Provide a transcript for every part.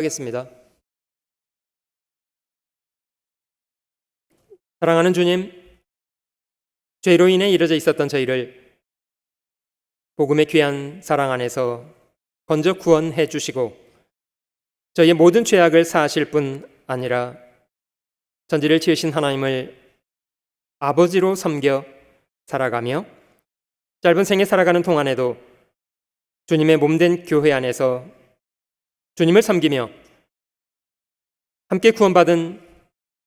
하겠습니다. 사랑하는 주님, 죄로 인해 이뤄져 있었던 저희를 복음의 귀한 사랑 안에서 건져 구원해 주시고 저희의 모든 죄악을 사하실 뿐 아니라 천지를 지으신 하나님을 아버지로 섬겨 살아가며 짧은 생에 살아가는 동안에도 주님의 몸된 교회 안에서 주님을 섬기며 함께 구원받은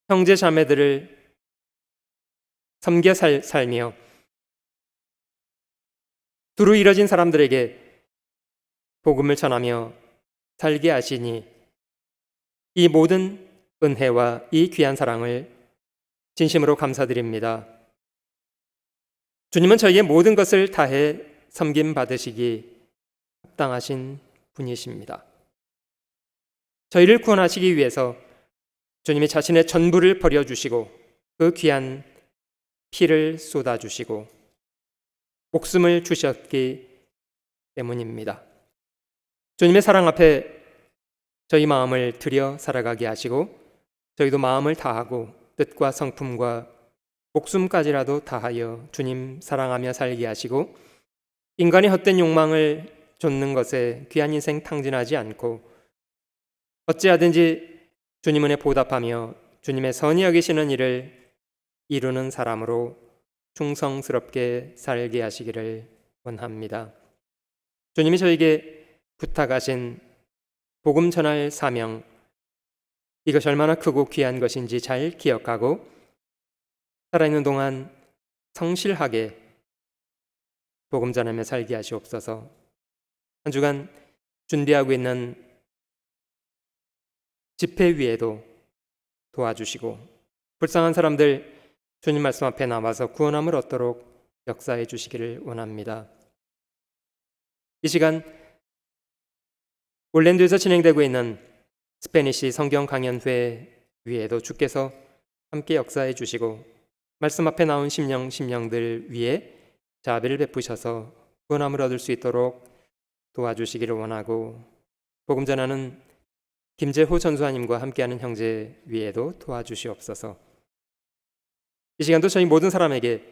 형제 자매들을 섬겨 살며 두루 이뤄진 사람들에게 복음을 전하며 살게 하시니 이 모든 은혜와 이 귀한 사랑을 진심으로 감사드립니다. 주님은 저희의 모든 것을 다해 섬김 받으시기 합당하신 분이십니다. 저희를 구원하시기 위해서 주님이 자신의 전부를 버려주시고 그 귀한 피를 쏟아주시고 목숨을 주셨기 때문입니다. 주님의 사랑 앞에 저희 마음을 들여 살아가게 하시고 저희도 마음을 다하고 뜻과 성품과 목숨까지라도 다하여 주님 사랑하며 살게 하시고 인간의 헛된 욕망을 좇는 것에 귀한 인생 탕진하지 않고 어찌하든지 주님 은혜 보답하며 주님의 선히 여기시는 일을 이루는 사람으로 충성스럽게 살게 하시기를 원합니다. 주님이 저에게 부탁하신 복음 전할 사명, 이것이 얼마나 크고 귀한 것인지 잘 기억하고 살아있는 동안 성실하게 복음 전하며 살게 하시옵소서. 한 주간 준비하고 있는 집회 위에도 도와주시고 불쌍한 사람들 주님 말씀 앞에 나와서 구원함을 얻도록 역사해 주시기를 원합니다. 이 시간 올랜도에서 진행되고 있는 스페니시 성경 강연회 위에도 주께서 함께 역사해 주시고 말씀 앞에 나온 심령들 위에 자비를 베푸셔서 구원함을 얻을 수 있도록 도와주시기를 원하고 복음 전하는 김재호 전수아님과 함께하는 형제 위에도 도와주시옵소서. 이 시간도 저희 모든 사람에게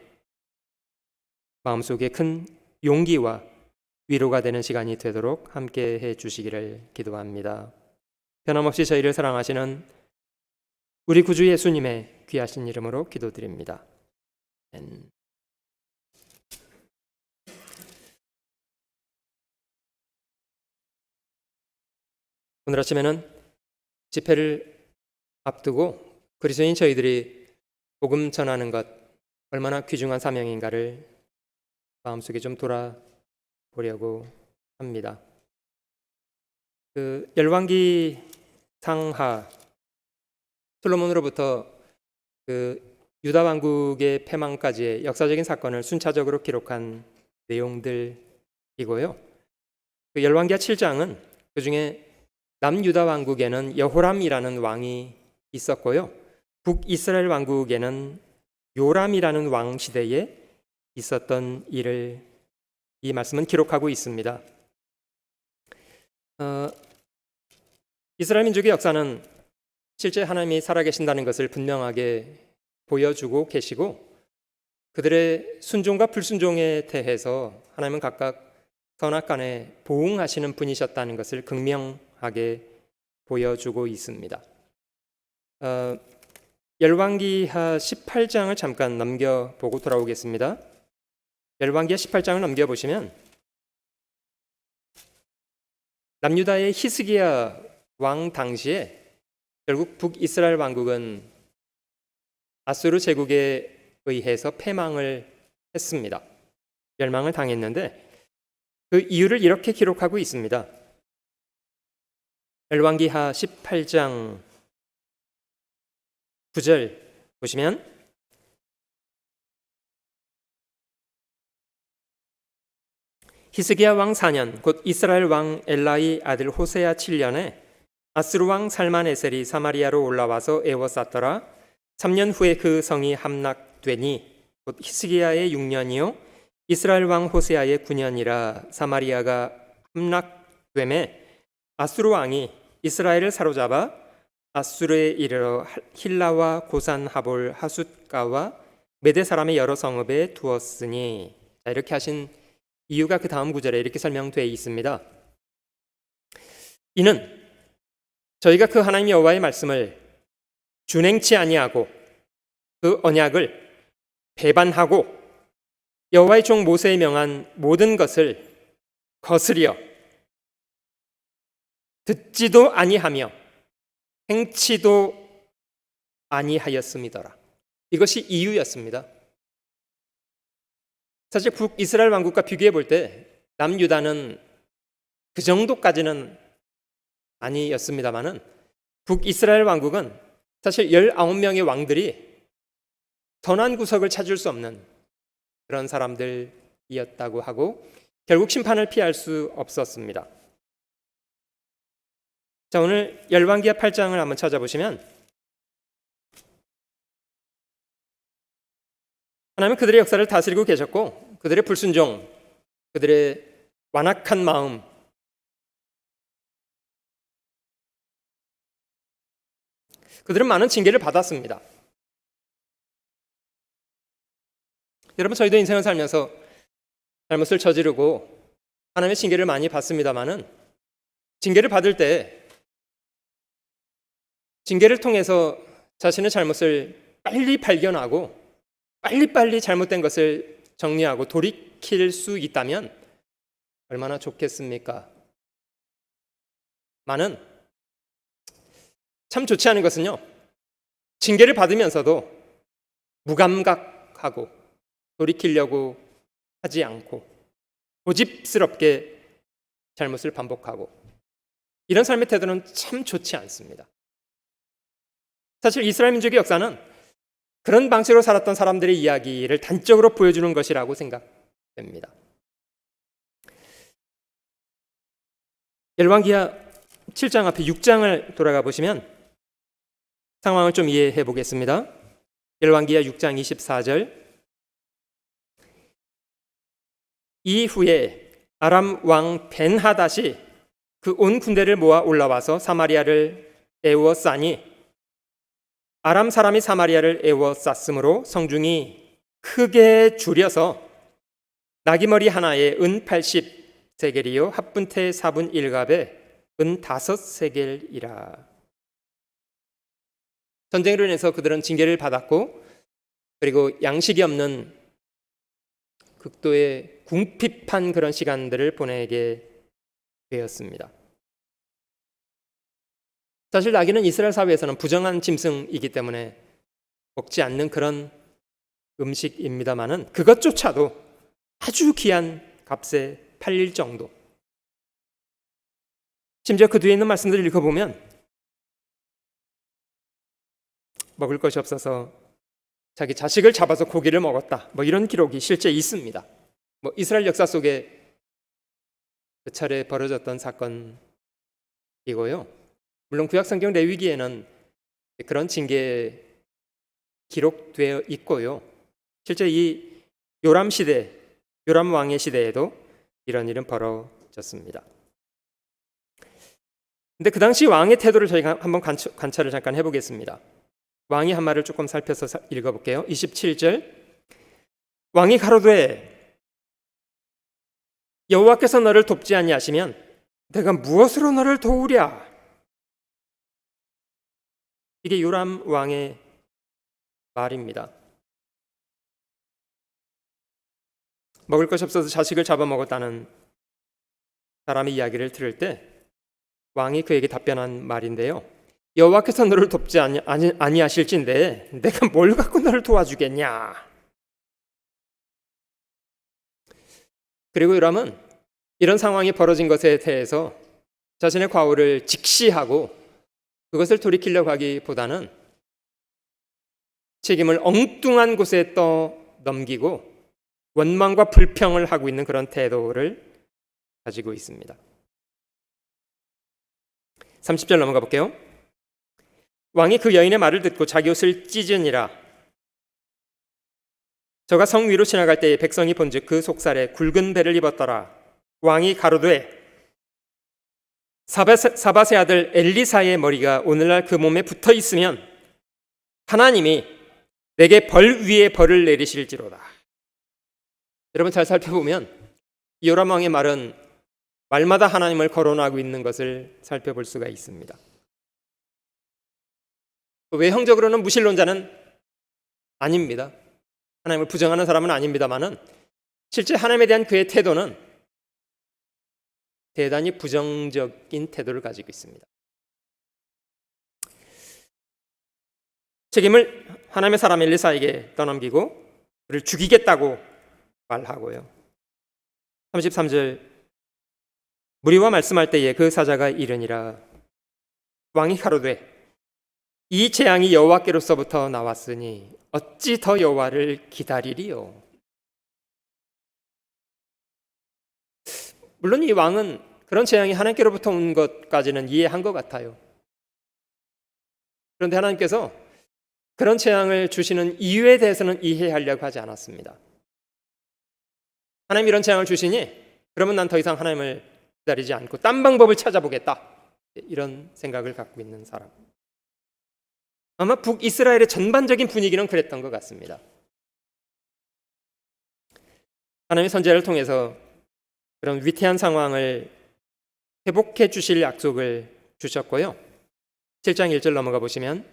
마음속에 큰 용기와 위로가 되는 시간이 되도록 함께 해 주시기를 기도합니다. 변함없이 저희를 사랑하시는 우리 구주 예수님의 귀하신 이름으로 기도드립니다. 아멘. 오늘 아침에는 집회를 앞두고 그리스도인 저희들이 복음 전하는 것 얼마나 귀중한 사명인가를 마음속에 좀 돌아보려고 합니다. 열왕기 상하 솔로몬으로부터 유다 왕국의 패망까지의 역사적인 사건을 순차적으로 기록한 내용들이고요. 열왕기하 7장은 그중에 남유다 왕국에는 여호람이라는 왕이 있었고요. 북이스라엘 왕국에는 요람이라는 왕 시대에 있었던 일을 이 말씀은 기록하고 있습니다. 이스라엘 민족의 역사는 실제 하나님이 살아계신다는 것을 분명하게 보여주고 계시고 그들의 순종과 불순종에 대해서 하나님은 각각 선악간에 보응하시는 분이셨다는 것을 극명하게 보여주고 있습니다. 열왕기하 18장을 잠깐 넘겨보고 돌아오겠습니다. 열왕기하 18장을 넘겨보시면 남유다의 히스기야 왕 당시에 결국 북이스라엘 왕국은 아수르 제국에 의해서 패망을 했습니다. 멸망을 당했는데 그 이유를 이렇게 기록하고 있습니다. 열왕기하 18장 9절 보시면 히스기야 왕 4년 곧 이스라엘 왕 엘라의 아들 호세아 7년에 아스루 왕 살만에셀이 사마리아로 올라와서 에워쌌더라. 3년 후에 그 성이 함락되니 곧 히스기야의 6년이요 이스라엘 왕 호세아의 9년이라. 사마리아가 함락됨에 아수르 왕이 이스라엘을 사로잡아 아수르에 이르러 힐라와 고산 하볼 하숫가와 메대 사람의 여러 성읍에 두었으니. 자, 이렇게 하신 이유가 그 다음 구절에 이렇게 설명되어 있습니다. 이는 저희가 그 하나님 여호와의 말씀을 준행치 아니하고 그 언약을 배반하고 여호와의 종 모세에 명한 모든 것을 거스려 듣지도 아니하며 행치도 아니하였음이더라. 이것이 이유였습니다. 사실 북이스라엘 왕국과 비교해 볼 때 남유다는 그 정도까지는 아니었습니다만은 북이스라엘 왕국은 사실 19명의 왕들이 선한 구석을 찾을 수 없는 그런 사람들이었다고 하고 결국 심판을 피할 수 없었습니다. 자, 오늘 열왕기하 8장을 한번 찾아보시면 하나님은 그들의 역사를 다스리고 계셨고 그들의 불순종, 그들의 완악한 마음, 그들은 많은 징계를 받았습니다. 여러분, 저희도 인생을 살면서 잘못을 저지르고 하나님의 징계를 많이 받습니다만은 징계를 받을 때 징계를 통해서 자신의 잘못을 빨리 발견하고 빨리빨리 잘못된 것을 정리하고 돌이킬 수 있다면 얼마나 좋겠습니까? 많은 참 좋지 않은 것은요, 징계를 받으면서도 무감각하고 돌이키려고 하지 않고 고집스럽게 잘못을 반복하고 이런 삶의 태도는 참 좋지 않습니다. 사실 이스라엘 민족의 역사는 그런 방식으로 살았던 사람들의 이야기를 단적으로 보여주는 것이라고 생각됩니다. 열왕기하 7장 앞에 6장을 돌아가 보시면 상황을 좀 이해해 보겠습니다. 열왕기하 6장 24절. 이후에 아람 왕 벤하닷이 그 온 군대를 모아 올라와서 사마리아를 에워싸니 아람 사람이 사마리아를 에워쌌으므로 성중이 크게 줄여서 나귀머리 하나에 은 80세겔이요 합분태 4분 1갑에 은 5세겔이라. 전쟁으로 인해서 그들은 징계를 받았고 그리고 양식이 없는 극도의 궁핍한 그런 시간들을 보내게 되었습니다. 사실 나귀는 이스라엘 사회에서는 부정한 짐승이기 때문에 먹지 않는 그런 음식입니다만은 그것조차도 아주 귀한 값에 팔릴 정도. 심지어 그 뒤에 있는 말씀들을 읽어보면 먹을 것이 없어서 자기 자식을 잡아서 고기를 먹었다, 뭐 이런 기록이 실제 있습니다. 뭐 이스라엘 역사 속에 그 차례 벌어졌던 사건이고요. 물론 구약성경 레위기에는 그런 징계 기록되어 있고요. 실제 이 요람 시대, 요람 왕의 시대에도 이런 일은 벌어졌습니다. 근데 그 당시 왕의 태도를 저희가 한번 관찰을 잠깐 해보겠습니다. 왕이 한 말을 조금 살펴서 읽어볼게요. 27절. 왕이 가로되 여호와께서 너를 돕지 아니하시면 내가 무엇으로 너를 도우랴. 이게 요람 왕의 말입니다. 먹을 것이 없어서 자식을 잡아먹었다는 사람의 이야기를 들을 때 왕이 그에게 답변한 말인데요. 여호와께서 너를 돕지 아니하실진데 내가 뭘 갖고 너를 도와주겠냐. 그리고 요람은 이런 상황이 벌어진 것에 대해서 자신의 과오를 직시하고 그것을 돌이키려고 하기보다는 책임을 엉뚱한 곳에 떠넘기고 원망과 불평을 하고 있는 그런 태도를 가지고 있습니다. 30절 넘어가 볼게요. 왕이 그 여인의 말을 듣고 자기 옷을 찢으니라. 저가 성 위로 지나갈 때에 백성이 본즉 그 속살에 굵은 배를 입었더라. 왕이 가로되 사밧의 아들 엘리사의 머리가 오늘날 그 몸에 붙어 있으면 하나님이 내게 벌 위에 벌을 내리실지로다. 여러분 잘 살펴보면 요람 왕의 말은 말마다 하나님을 거론하고 있는 것을 살펴볼 수가 있습니다. 외형적으로는 무신론자는 아닙니다. 하나님을 부정하는 사람은 아닙니다만은 실제 하나님에 대한 그의 태도는 대단히 부정적인 태도를 가지고 있습니다. 책임을 하나님의 사람 엘리사에게 떠넘기고 그를 죽이겠다고 말하고요. 33절 무리와 말씀할 때에 그 사자가 이르니라 왕이 가로되 이 재앙이 여호와께로서부터 나왔으니 어찌 더 여호와를 기다리리요. 물론 이 왕은 그런 재앙이 하나님께로부터 온 것까지는 이해한 것 같아요. 그런데 하나님께서 그런 재앙을 주시는 이유에 대해서는 이해하려고 하지 않았습니다. 하나님 이런 재앙을 주시니 그러면 난 더 이상 하나님을 기다리지 않고 딴 방법을 찾아보겠다. 이런 생각을 갖고 있는 사람. 아마 북이스라엘의 전반적인 분위기는 그랬던 것 같습니다. 하나님의 선지자를 통해서 그런 위태한 상황을 회복해 주실 약속을 주셨고요. 7장 1절 넘어가 보시면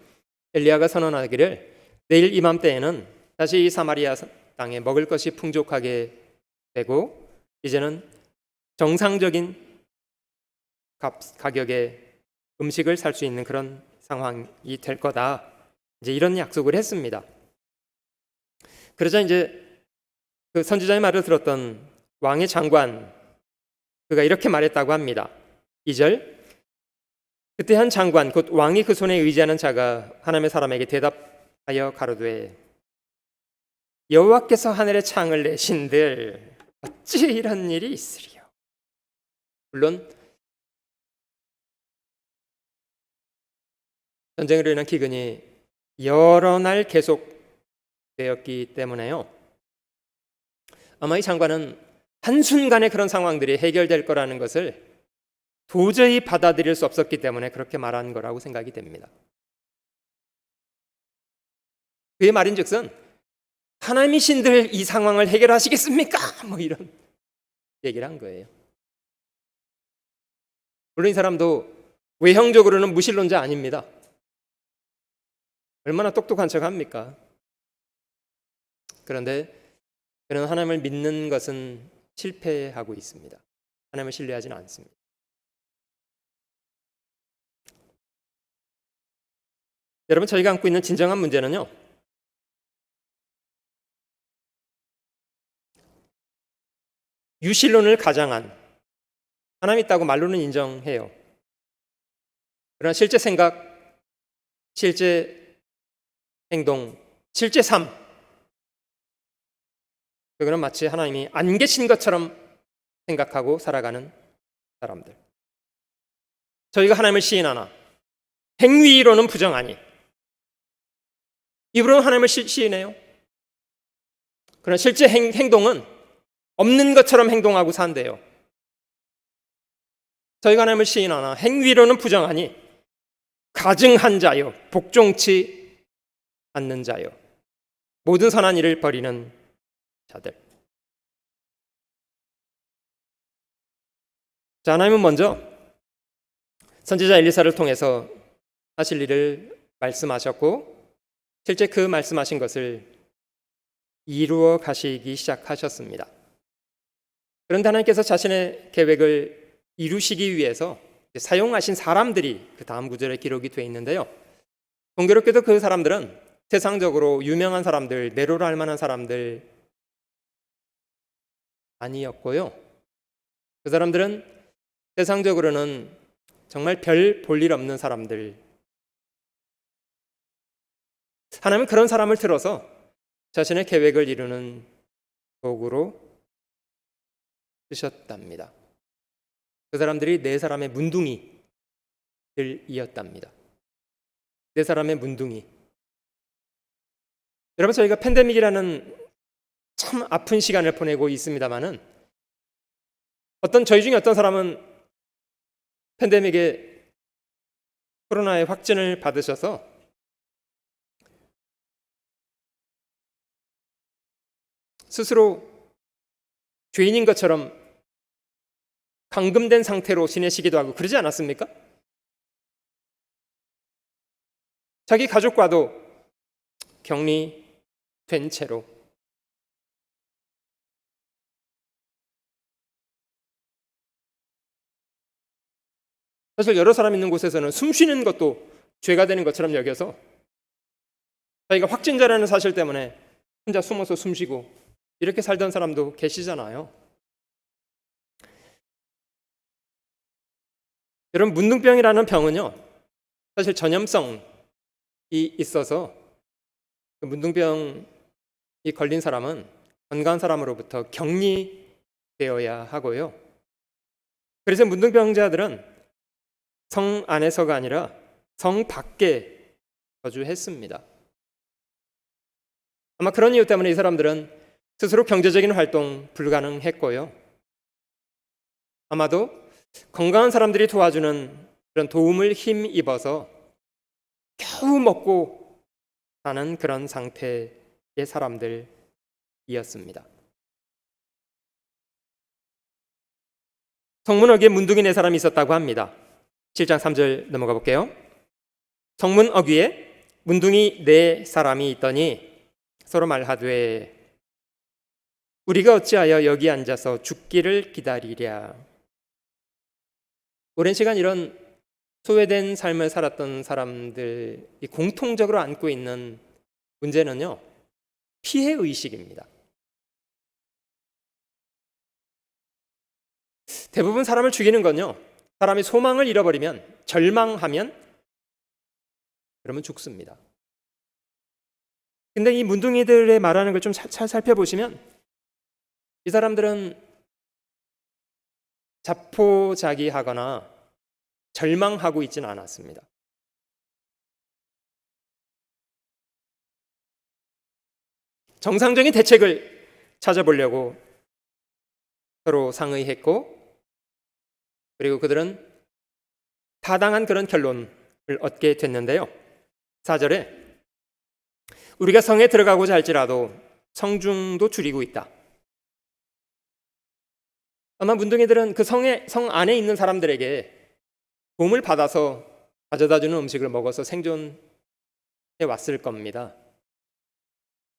엘리야가 선언하기를 내일 이맘때에는 다시 이 사마리아 땅에 먹을 것이 풍족하게 되고 이제는 정상적인 가격의 음식을 살 수 있는 그런 상황이 될 거다. 이제 이런 약속을 했습니다. 그러자 이제 그 선지자의 말을 들었던 왕의 장관 그가 이렇게 말했다고 합니다. 2절 그때 한 장관 곧 왕이 그 손에 의지하는 자가 하나님의 사람에게 대답하여 가로되 여호와께서 하늘에 창을 내신들 어찌 이런 일이 있으리요. 물론 전쟁으로 인한 기근이 여러 날 계속되었기 때문에요. 아마 이 장관은 한순간에 그런 상황들이 해결될 거라는 것을 도저히 받아들일 수 없었기 때문에 그렇게 말한 거라고 생각이 됩니다. 그의 말인즉슨 하나님이신들 이 상황을 해결하시겠습니까? 뭐 이런 얘기를 한 거예요. 물론 이 사람도 외형적으로는 무신론자 아닙니다. 얼마나 똑똑한 척합니까? 그런데 그는 하나님을 믿는 것은 실패하고 있습니다. 하나님을 신뢰하지는 않습니다. 여러분 저희가 안고 있는 진정한 문제는요. 유신론을 가장한 하나님 있다고 말로는 인정해요. 그러나 실제 생각, 실제 행동, 실제 삶 그거는 마치 하나님이 안 계신 것처럼 생각하고 살아가는 사람들. 저희가 하나님을 시인하나 행위로는 부정하니 입으로는 하나님을 시인해요. 그러나 실제 행동은 없는 것처럼 행동하고 산대요. 저희가 하나님을 시인하나 행위로는 부정하니 가증한 자요 복종치 않는 자요 모든 선한 일을 버리는 자들. 자, 하나님은 먼저 선지자 엘리사를 통해서 하실 일을 말씀하셨고 실제 그 말씀하신 것을 이루어 가시기 시작하셨습니다. 그런데 하나님께서 자신의 계획을 이루시기 위해서 사용하신 사람들이 그 다음 구절에 기록이 되어 있는데요. 공교롭게도 그 사람들은 세상적으로 유명한 사람들, 내로라 할 만한 사람들 아니었고요. 그 사람들은 세상적으로는 정말 별 볼 일 없는 사람들. 하나님은 그런 사람을 들어서 자신의 계획을 이루는 도구로 쓰셨답니다. 그 사람들이 네 사람의 문둥이들이었답니다. 네 사람의 문둥이. 여러분 저희가 팬데믹이라는 참 아픈 시간을 보내고 있습니다만은 저희 중에 어떤 사람은 팬데믹에 코로나의 확진을 받으셔서 스스로 죄인인 것처럼 감금된 상태로 지내시기도 하고 그러지 않았습니까? 자기 가족과도 격리된 채로 사실 여러 사람 있는 곳에서는 숨 쉬는 것도 죄가 되는 것처럼 여겨서 자기가 확진자라는 사실 때문에 혼자 숨어서 숨 쉬고 이렇게 살던 사람도 계시잖아요. 여러분, 문둥병이라는 병은요, 사실 전염성이 있어서 문둥병이 걸린 사람은 건강한 사람으로부터 격리되어야 하고요. 그래서 문둥병자들은 성 안에서가 아니라 성 밖에 거주했습니다. 아마 그런 이유 때문에 이 사람들은 스스로 경제적인 활동 불가능했고요. 아마도 건강한 사람들이 도와주는 그런 도움을 힘입어서 겨우 먹고 사는 그런 상태의 사람들이었습니다. 성문어귀에 문둥이 네 사람이 있었다고 합니다. 7장 3절 넘어가 볼게요. 성문어귀에 문둥이 네 사람이 있더니 서로 말하되 우리가 어찌하여 여기 앉아서 죽기를 기다리랴. 오랜 시간 이런 소외된 삶을 살았던 사람들이 공통적으로 안고 있는 문제는요, 피해의식입니다. 대부분 사람을 죽이는 건요, 사람이 소망을 잃어버리면, 절망하면 그러면 죽습니다. 근데 이 문둥이들의 말하는 걸 좀 잘 살펴보시면 이 사람들은 자포자기하거나 절망하고 있지는 않았습니다. 정상적인 대책을 찾아보려고 서로 상의했고, 그리고 그들은 타당한 그런 결론을 얻게 됐는데요. 4절에 우리가 성에 들어가고자 할지라도 성중도 줄이고 있다. 아마 문둥이들은 그 성 안에 있는 사람들에게 도움을 받아서 가져다주는 음식을 먹어서 생존해 왔을 겁니다.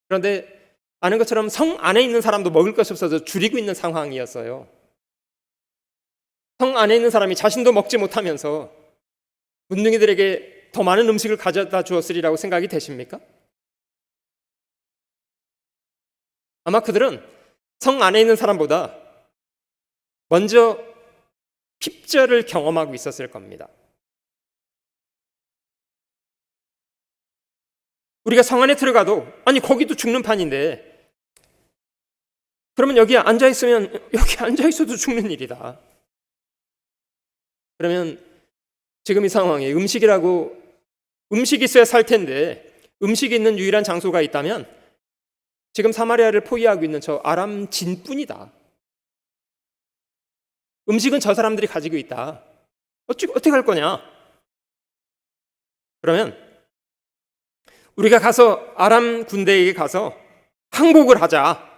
그런데 아는 것처럼 성 안에 있는 사람도 먹을 것이 없어서 줄이고 있는 상황이었어요. 성 안에 있는 사람이 자신도 먹지 못하면서 문둥이들에게 더 많은 음식을 가져다 주었으리라고 생각이 되십니까? 아마 그들은 성 안에 있는 사람보다 먼저 핍절을 경험하고 있었을 겁니다. 우리가 성 안에 들어가도 아니 거기도 죽는 판인데 그러면 여기 앉아있으면 여기 앉아있어도 죽는 일이다. 그러면 지금 이 상황에 음식이 있어야 살 텐데 음식이 있는 유일한 장소가 있다면 지금 사마리아를 포위하고 있는 저 아람 진뿐이다. 음식은 저 사람들이 가지고 있다. 어떻게 할 거냐? 그러면 우리가 가서 아람 군대에게 가서 항복을 하자.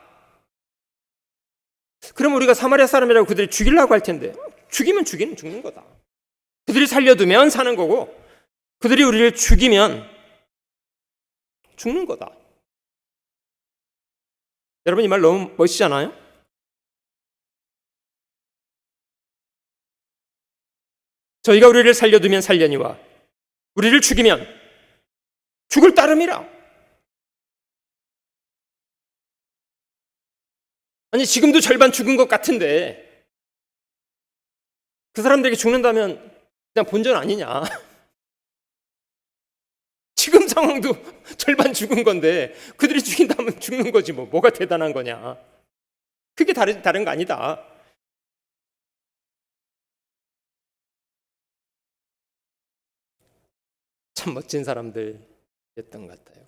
그럼 우리가 사마리아 사람이라고 그들이 죽이려고 할 텐데 죽이면 죽는 거다. 그들이 살려두면 사는 거고 그들이 우리를 죽이면 죽는 거다. 여러분 이 말 너무 멋지잖아요? 저희가 우리를 살려두면 살려니와 우리를 죽이면 죽을 따름이라. 아니 지금도 절반 죽은 것 같은데 그 사람들에게 죽는다면 그냥 본전 아니냐. 지금 상황도 절반 죽은 건데 그들이 죽인다면 죽는 거지 뭐가 대단한 거냐. 그게 다른 거 아니다. 참 멋진 사람들이었던 것 같아요.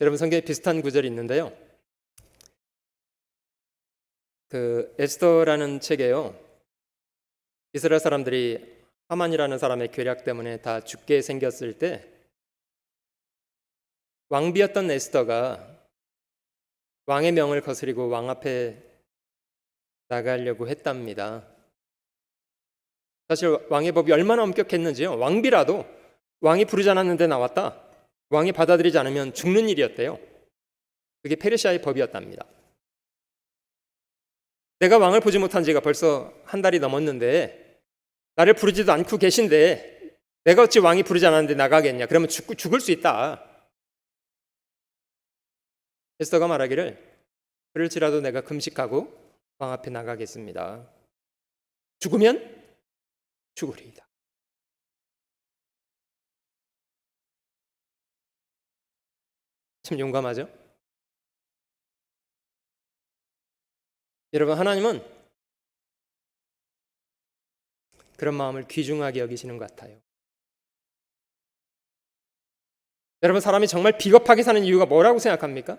여러분 성경에 비슷한 구절이 있는데요. 그 에스더라는 책에요. 이스라엘 사람들이 하만이라는 사람의 계략 때문에 다 죽게 생겼을 때 왕비였던 에스더가 왕의 명을 거스리고 왕 앞에 나가려고 했답니다. 사실 왕의 법이 얼마나 엄격했는지요. 왕비라도 왕이 부르지 않았는데 나왔다. 왕이 받아들이지 않으면 죽는 일이었대요. 그게 페르시아의 법이었답니다. 내가 왕을 보지 못한 지가 벌써 한 달이 넘었는데 나를 부르지도 않고 계신데 내가 어찌 왕이 부르지 않았는데 나가겠냐. 그러면 죽을 수 있다. 에스더가 말하기를 그럴지라도 내가 금식하고 왕 앞에 나가겠습니다. 죽으면 죽으리이다. 참 용감하죠? 여러분, 하나님은 그런 마음을 귀중하게 여기시는 것 같아요. 여러분, 사람이 정말 비겁하게 사는 이유가 뭐라고 생각합니까?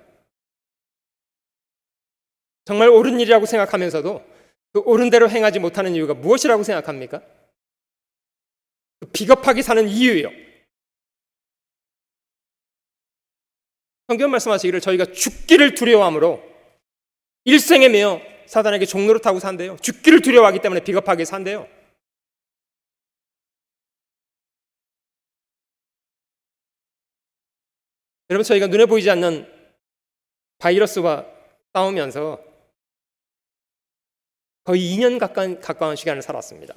정말 옳은 일이라고 생각하면서도 그 옳은 대로 행하지 못하는 이유가 무엇이라고 생각합니까? 비겁하게 사는 이유예요. 성경 말씀하시기를 저희가 죽기를 두려워함으로 일생에 매여 사단에게 종노릇하고 산대요. 죽기를 두려워하기 때문에 비겁하게 산대요. 여러분, 저희가 눈에 보이지 않는 바이러스와 싸우면서 거의 2년 가까운 시간을 살았습니다.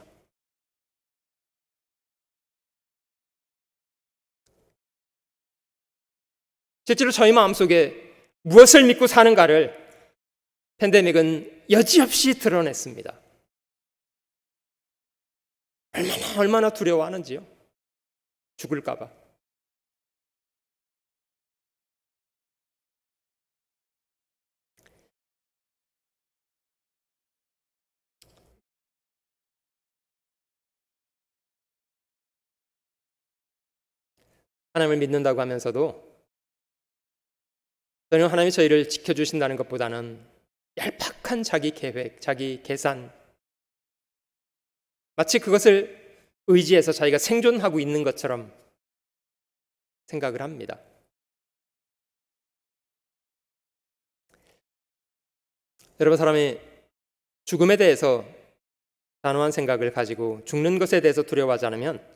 실제로 저희 마음속에 무엇을 믿고 사는가를 팬데믹은 여지없이 드러냈습니다. 얼마나 두려워하는지요. 죽을까 봐. 하나님을 믿는다고 하면서도 저는 하나님이 저희를 지켜주신다는 것보다는 얄팍한 자기 계획, 자기 계산, 마치 그것을 의지해서 자기가 생존하고 있는 것처럼 생각을 합니다. 여러분, 사람이 죽음에 대해서 단호한 생각을 가지고 죽는 것에 대해서 두려워하지 않으면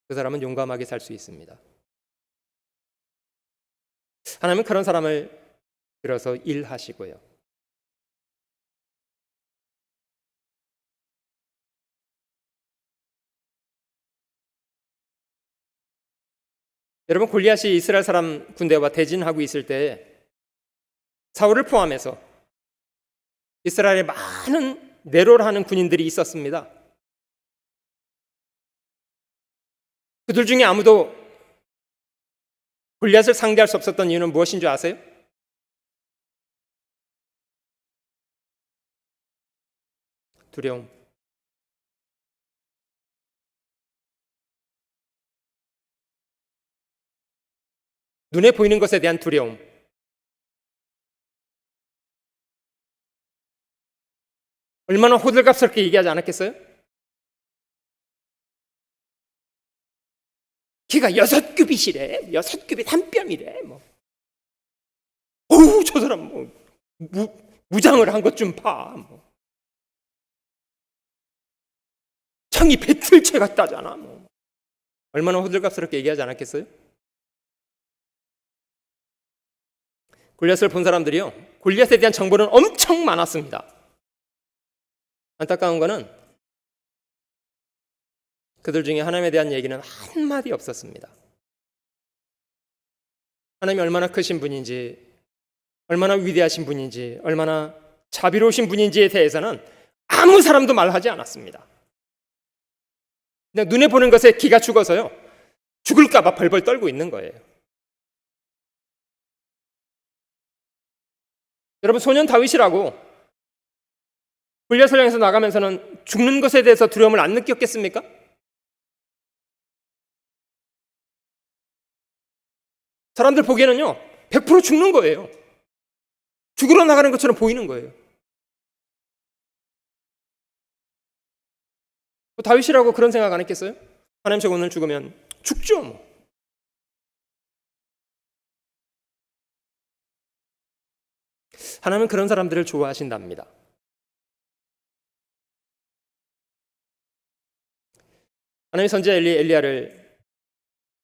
그 사람은 용감하게 살 수 있습니다. 하나님은 그런 사람을 들어서 일하시고요. 여러분, 골리앗이 이스라엘 사람 군대와 대진하고 있을 때 사울을 포함해서 이스라엘에 많은 내로를 하는 군인들이 있었습니다. 그들 중에 아무도 골리앗을 상대할 수 없었던 이유는 무엇인 줄 아세요? 두려움. 눈에 보이는 것에 대한 두려움. 얼마나 호들갑스럽게 얘기하지 않았겠어요? 키가 6규빗이래. 6규빗 한 뼘이래. 어우, 저 사람 무장을 한 것 좀 봐. 창이 배틀채 같다잖아. 얼마나 호들갑스럽게 얘기하지 않았겠어요? 골리앗을 본 사람들이요, 골리앗에 대한 정보는 엄청 많았습니다. 안타까운 거는 그들 중에 하나님에 대한 얘기는 한마디 없었습니다. 하나님이 얼마나 크신 분인지, 얼마나 위대하신 분인지, 얼마나 자비로우신 분인지에 대해서는 아무 사람도 말하지 않았습니다. 그냥 눈에 보는 것에 기가 죽어서요, 죽을까 봐 벌벌 떨고 있는 거예요. 여러분, 소년 다윗이라고 골리앗을 향해서 나가면서는 죽는 것에 대해서 두려움을 안 느꼈겠습니까? 사람들 보기에는요, 100% 죽는 거예요. 죽으러 나가는 것처럼 보이는 거예요. 다윗이라고 그런 생각 안 했겠어요? 하나님 저 오늘 죽으면 죽죠 뭐. 하나님은 그런 사람들을 좋아하신답니다. 하나님의 선지자 엘리야를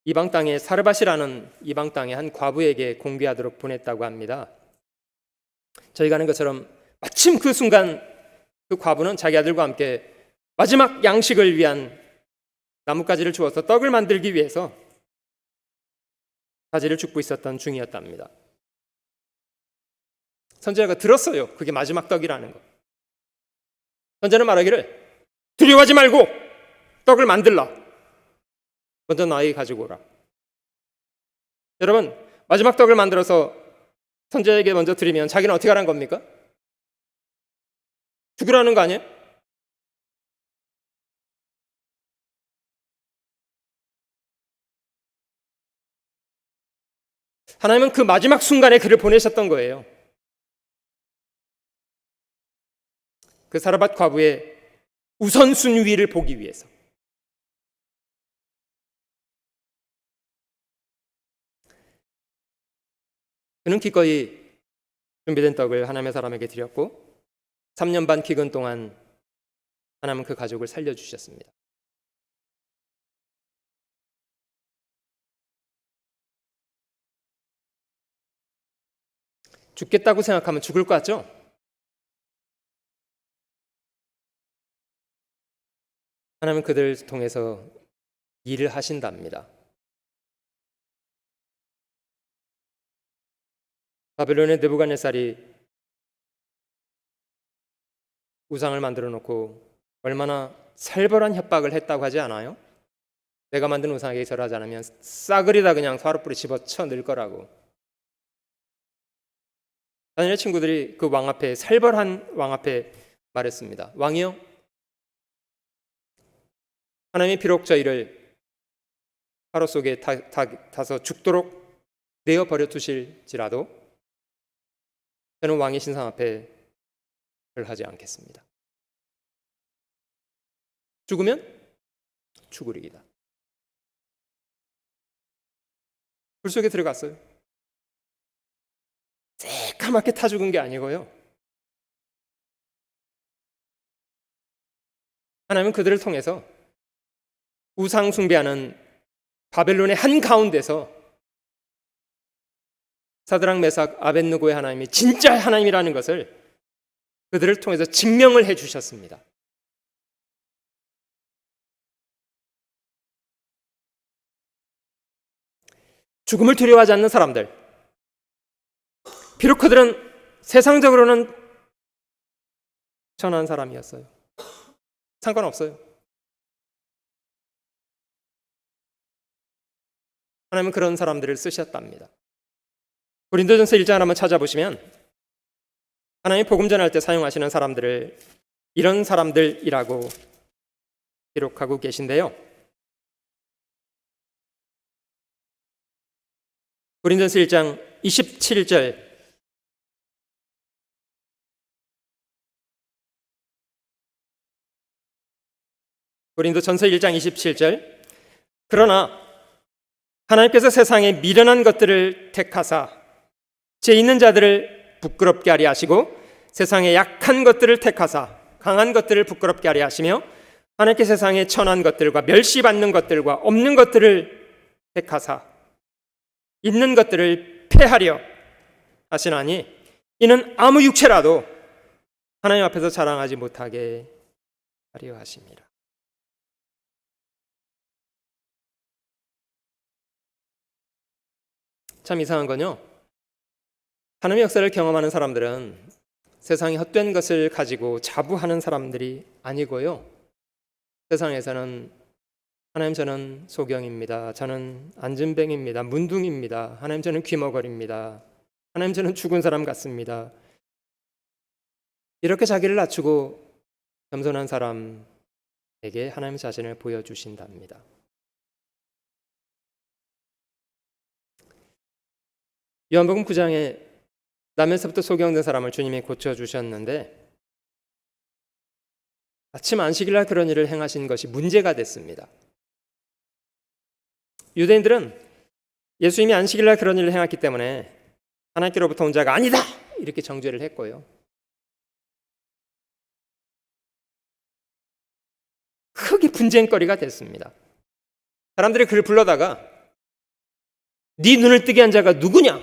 이방 땅에 사르밧이라는 이방 땅의 한 과부에게 공비하도록 보냈다고 합니다. 저희가 아는 것처럼 마침 그 순간 그 과부는 자기 아들과 함께 마지막 양식을 위한 나뭇가지를 주어서 떡을 만들기 위해서 가지를 줍고 있었던 중이었답니다. 선지자가 들었어요. 그게 마지막 떡이라는 거. 선지자는 말하기를 두려워하지 말고 떡을 만들라. 먼저 나에게 가지고 오라. 여러분, 마지막 떡을 만들어서 선지자에게 먼저 드리면 자기는 어떻게 하라는 겁니까? 죽으라는 거 아니에요? 하나님은 그 마지막 순간에 그를 보내셨던 거예요. 그 사르밧 과부의 우선순위를 보기 위해서. 그는 기꺼이 준비된 떡을 하나님의 사람에게 드렸고 3년 반 기근 동안 하나님은 그 가족을 살려주셨습니다. 죽겠다고 생각하면 죽을 것 같죠? 하나님은 그들을 통해서 일을 하신답니다. 바벨론의 느부갓네살이 우상을 만들어 놓고 얼마나 살벌한 협박을 했다고 하지 않아요? 내가 만든 우상에게 절하지 않으면 싸그리다 그냥 화롯불에 집어쳐 넣을 거라고. 다니엘 친구들이 그 왕 앞에, 살벌한 왕 앞에 말했습니다. 왕이요, 하나님이 비록 저희를 화로 속에 타서 죽도록 내어 버려 두실지라도 저는 왕의 신상 앞에 절하지 않겠습니다. 죽으면 죽으리이다. 불 속에 들어갔어요. 새까맣게 타 죽은 게 아니고요. 하나님은 그들을 통해서 우상 숭배하는 바벨론의 한가운데서 사드락 메삭 아벳느고의 하나님이 진짜 하나님이라는 것을 그들을 통해서 증명을 해주셨습니다. 죽음을 두려워하지 않는 사람들, 비록 그들은 세상적으로는 천한 사람이었어요. 상관없어요. 하나님은 그런 사람들을 쓰셨답니다. 고린도전서 1장 한번 찾아보시면 하나님 복음 전할 때 사용하시는 사람들을 이런 사람들이라고 기록하고 계신데요. 고린도전서 1장 27절, 고린도전서 1장 27절, 그러나 하나님께서 세상에 미련한 것들을 택하사 죄 있는 자들을 부끄럽게 하려 하시고 세상에 약한 것들을 택하사 강한 것들을 부끄럽게 하려 하시며 하나님께 세상에 천한 것들과 멸시받는 것들과 없는 것들을 택하사 있는 것들을 폐하려 하시나니 이는 아무 육체라도 하나님 앞에서 자랑하지 못하게 하려 하십니다. 참 이상한 건요, 하나님의 역사를 경험하는 사람들은 세상의 헛된 것을 가지고 자부하는 사람들이 아니고요, 세상에서는 하나님 저는 소경입니다, 저는 안진뱅입니다, 문둥입니다, 하나님 저는 귀머거리입니다, 하나님 저는 죽은 사람 같습니다, 이렇게 자기를 낮추고 겸손한 사람에게 하나님 자신을 보여주신답니다. 요한복음 9장에 나면서부터 소경된 사람을 주님이 고쳐주셨는데 마침 안식일날 그런 일을 행하신 것이 문제가 됐습니다. 유대인들은 예수님이 안식일날 그런 일을 행했기 때문에 하나님께로부터 온 자가 아니다! 이렇게 정죄를 했고요. 크게 분쟁거리가 됐습니다. 사람들이 그를 불러다가 네 눈을 뜨게 한 자가 누구냐?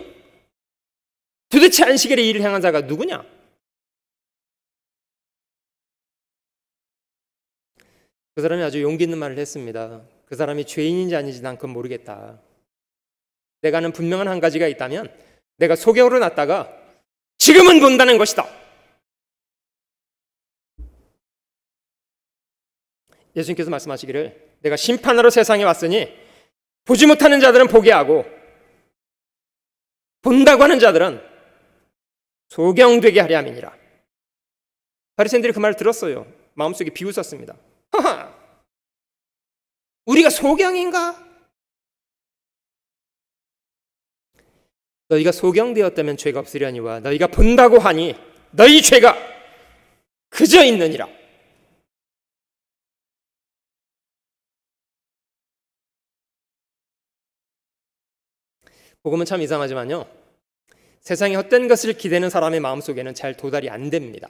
도대체 안식일에 일을 행한 자가 누구냐? 그 사람이 아주 용기 있는 말을 했습니다. 그 사람이 죄인인지 아닌지 난 그건 모르겠다. 내가 아는 분명한 한 가지가 있다면 내가 소경으로 났다가 지금은 본다는 것이다. 예수님께서 말씀하시기를 내가 심판하러 세상에 왔으니 보지 못하는 자들은 보게 하고 본다고 하는 자들은 소경되게 하려 함이니라. 바리새인들이 그 말을 들었어요. 마음속에 비웃었습니다. 하하, 우리가 소경인가? 너희가 소경되었다면 죄가 없으려니와 너희가 본다고 하니 너희 죄가 그저 있느니라. 복음은 참 이상하지만요, 세상의 헛된 것을 기대는 사람의 마음속에는 잘 도달이 안 됩니다.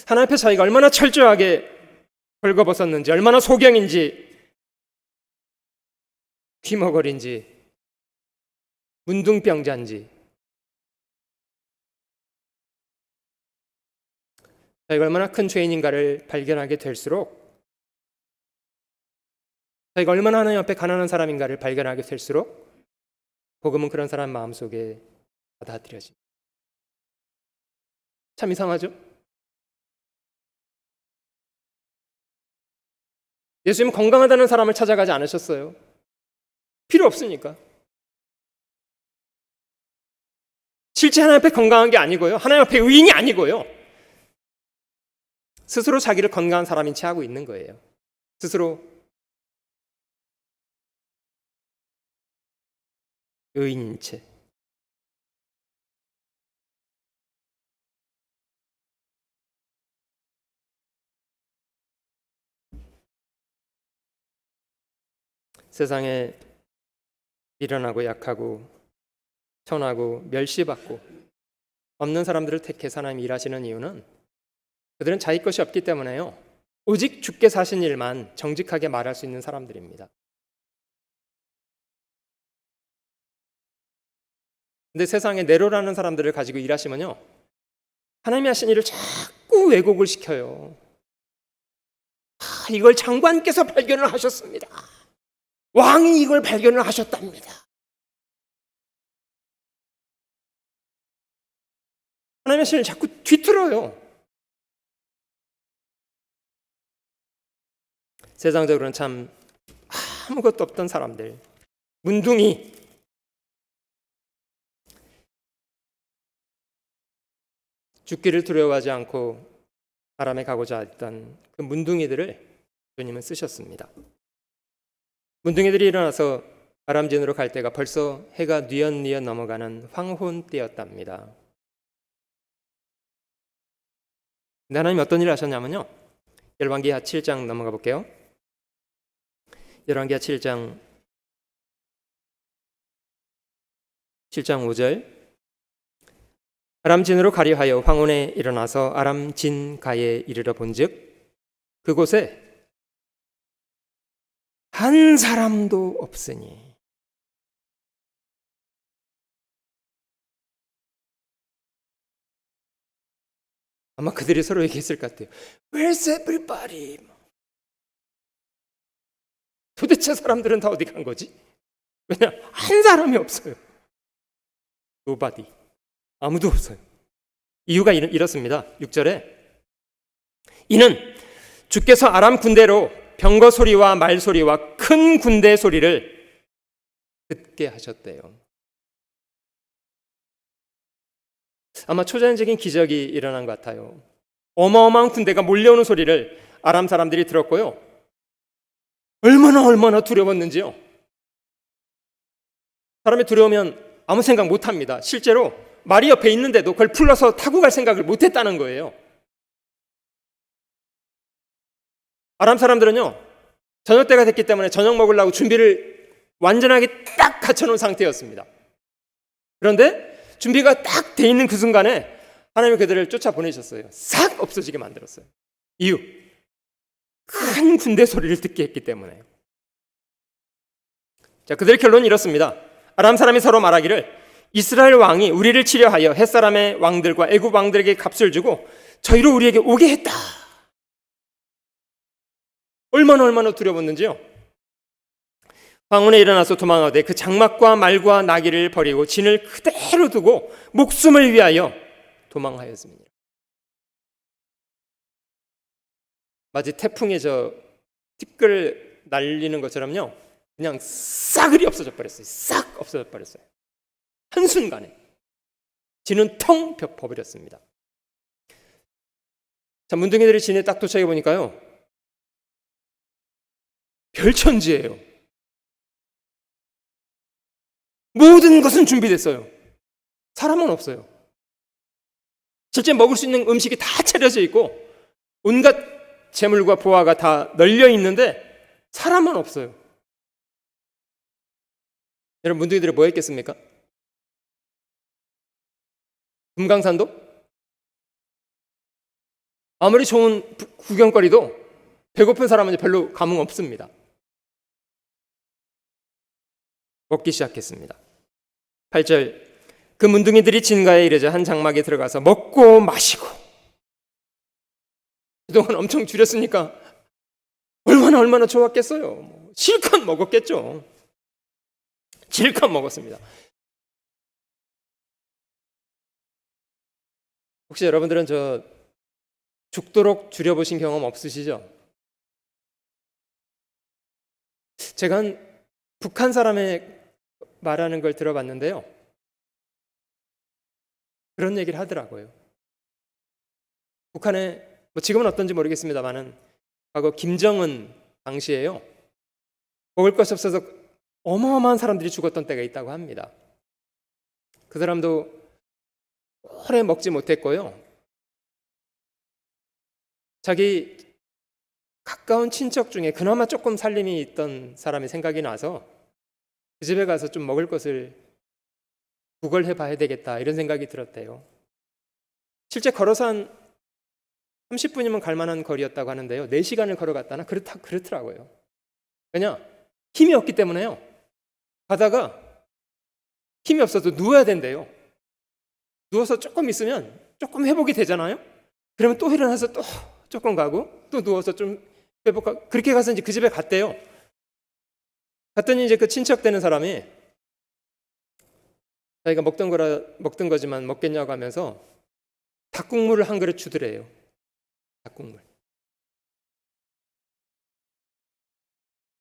하나님 앞에 자기가 얼마나 철저하게 벌거벗었는지, 얼마나 소경인지, 귀머거리인지, 문둥병자인지, 자기가 얼마나 큰 죄인인가를 발견하게 될수록, 자기가 얼마나 하나님 앞에 가난한 사람인가를 발견하게 될수록 복음은 그런 사람 마음속에 받아들여집니다. 참 이상하죠? 예수님은 건강하다는 사람을 찾아가지 않으셨어요. 필요 없으니까. 실제 하나님 앞에 건강한 게 아니고요, 하나님 앞에 의인이 아니고요, 스스로 자기를 건강한 사람인 채 하고 있는 거예요. 스스로 의인인 채. 세상에 미련하고 약하고 천하고 멸시받고 없는 사람들을 택해서 하나님이 일하시는 이유는 그들은 자기 것이 없기 때문에요, 오직 주께 사신 일만 정직하게 말할 수 있는 사람들입니다. 근데 세상에 네로라는 사람들을 가지고 일하시면요, 하나님이 하신 일을 자꾸 왜곡을 시켜요. 이걸 장관께서 발견을 하셨습니다. 왕이 이걸 발견을 하셨답니다. 하나님의 하신 일을 자꾸 뒤틀어요. 세상적으로는 참 아무것도 없던 사람들, 문둥이, 죽기를 두려워하지 않고 아람에 가고자 했던 그 문둥이들을 주님은 쓰셨습니다. 문둥이들이 일어나서 아람진으로 갈 때가 벌써 해가 뉘엿뉘엿 넘어가는 황혼 때였답니다. 근데 하나님이 어떤 일을 하셨냐면요, 열왕기하 7장 넘어가 볼게요. 열왕기하 7장 5절. 아람진으로 가려 하여 황혼에 일어나서 아람진가에 이르러 본즉 그곳에 한 사람도 없으니. 아마 그들이 서로 얘기했을 것 같아요. Where's everybody? 도대체 사람들은 다 어디 간 거지? 왜냐, 한 사람이 없어요. Nobody. 아무도 없어요. 이유가 이렇습니다. 6절에 이는 주께서 아람 군대로 병거 소리와 말 소리와 큰 군대 소리를 듣게 하셨대요. 아마 초자연적인 기적이 일어난 것 같아요. 어마어마한 군대가 몰려오는 소리를 아람 사람들이 들었고요, 얼마나 두려웠는지요. 사람이 두려우면 아무 생각 못합니다. 실제로 말이 옆에 있는데도 그걸 풀러서 타고 갈 생각을 못했다는 거예요. 아람 사람들은요, 저녁 때가 됐기 때문에 저녁 먹으려고 준비를 완전하게 딱 갖춰놓은 상태였습니다. 그런데 준비가 딱 돼 있는 그 순간에 하나님이 그들을 쫓아보내셨어요. 싹 없어지게 만들었어요. 이유, 큰 군대 소리를 듣게 했기 때문에. 자, 그들의 결론은 이렇습니다. 아람 사람이 서로 말하기를 이스라엘 왕이 우리를 치려하여 햇사람의 왕들과 애굽 왕들에게 값을 주고 저희로 우리에게 오게 했다. 얼마나 두려웠는지요. 황혼에 일어나서 도망하되 그 장막과 말과 나귀를 버리고 진을 그대로 두고 목숨을 위하여 도망하였습니다. 마치 태풍에 저 티끌 날리는 것처럼요, 그냥 싸그리 없어져 버렸어요. 싹 없어져 버렸어요. 한순간에 진은 텅 버렸습니다. 자, 문둥이들이 진에 딱 도착해 보니까요, 별천지예요. 모든 것은 준비됐어요. 사람은 없어요. 실제 먹을 수 있는 음식이 다 차려져 있고 온갖 재물과 보화가 다 널려 있는데 사람은 없어요. 여러분, 문둥이들이 뭐 했겠습니까? 금강산도? 아무리 좋은 구경거리도 배고픈 사람은 별로 감흥 없습니다. 먹기 시작했습니다. 8절, 그 문둥이들이 진가에 이르자 한 장막에 들어가서 먹고 마시고. 그동안 엄청 줄였으니까 얼마나 좋았겠어요. 실컷 먹었겠죠. 실컷 먹었습니다. 혹시 여러분들은 저 죽도록 줄여보신 경험 없으시죠? 제가 북한 사람의 말하는 걸 들어봤는데요, 그런 얘기를 하더라고요. 북한에 지금은 어떤지 모르겠습니다만은 과거 김정은 당시에요, 먹을 것이 없어서 어마어마한 사람들이 죽었던 때가 있다고 합니다. 그 사람도 오래 먹지 못했고요, 자기 가까운 친척 중에 그나마 조금 살림이 있던 사람이 생각이 나서 그 집에 가서 좀 먹을 것을 구걸해 봐야 되겠다, 이런 생각이 들었대요. 실제 걸어서 한 30분이면 갈 만한 거리였다고 하는데요, 4시간을 걸어갔다나 그렇더라고요. 왜냐? 힘이 없기 때문에요. 가다가 힘이 없어서 누워야 된대요. 누워서 조금 있으면 조금 회복이 되잖아요. 그러면 또 일어나서 또 조금 가고 또 누워서 좀 회복하고, 그렇게 가서 이제 그 집에 갔대요. 갔더니 이제 그 친척 되는 사람이 자기가 먹던 거지만 먹겠냐고 하면서 닭국물을 한 그릇 주더래요. 닭국물.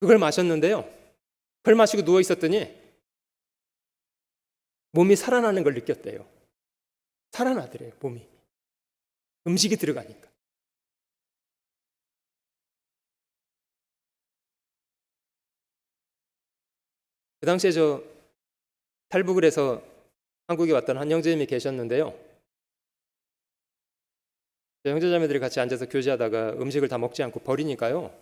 그걸 마셨는데요, 그걸 마시고 누워 있었더니 몸이 살아나는 걸 느꼈대요. 살아나더래요, 몸이. 음식이 들어가니까. 그 당시에 저 탈북을 해서 한국에 왔던 한 형제님이 계셨는데요, 형제자매들이 같이 앉아서 교제하다가 음식을 다 먹지 않고 버리니까요,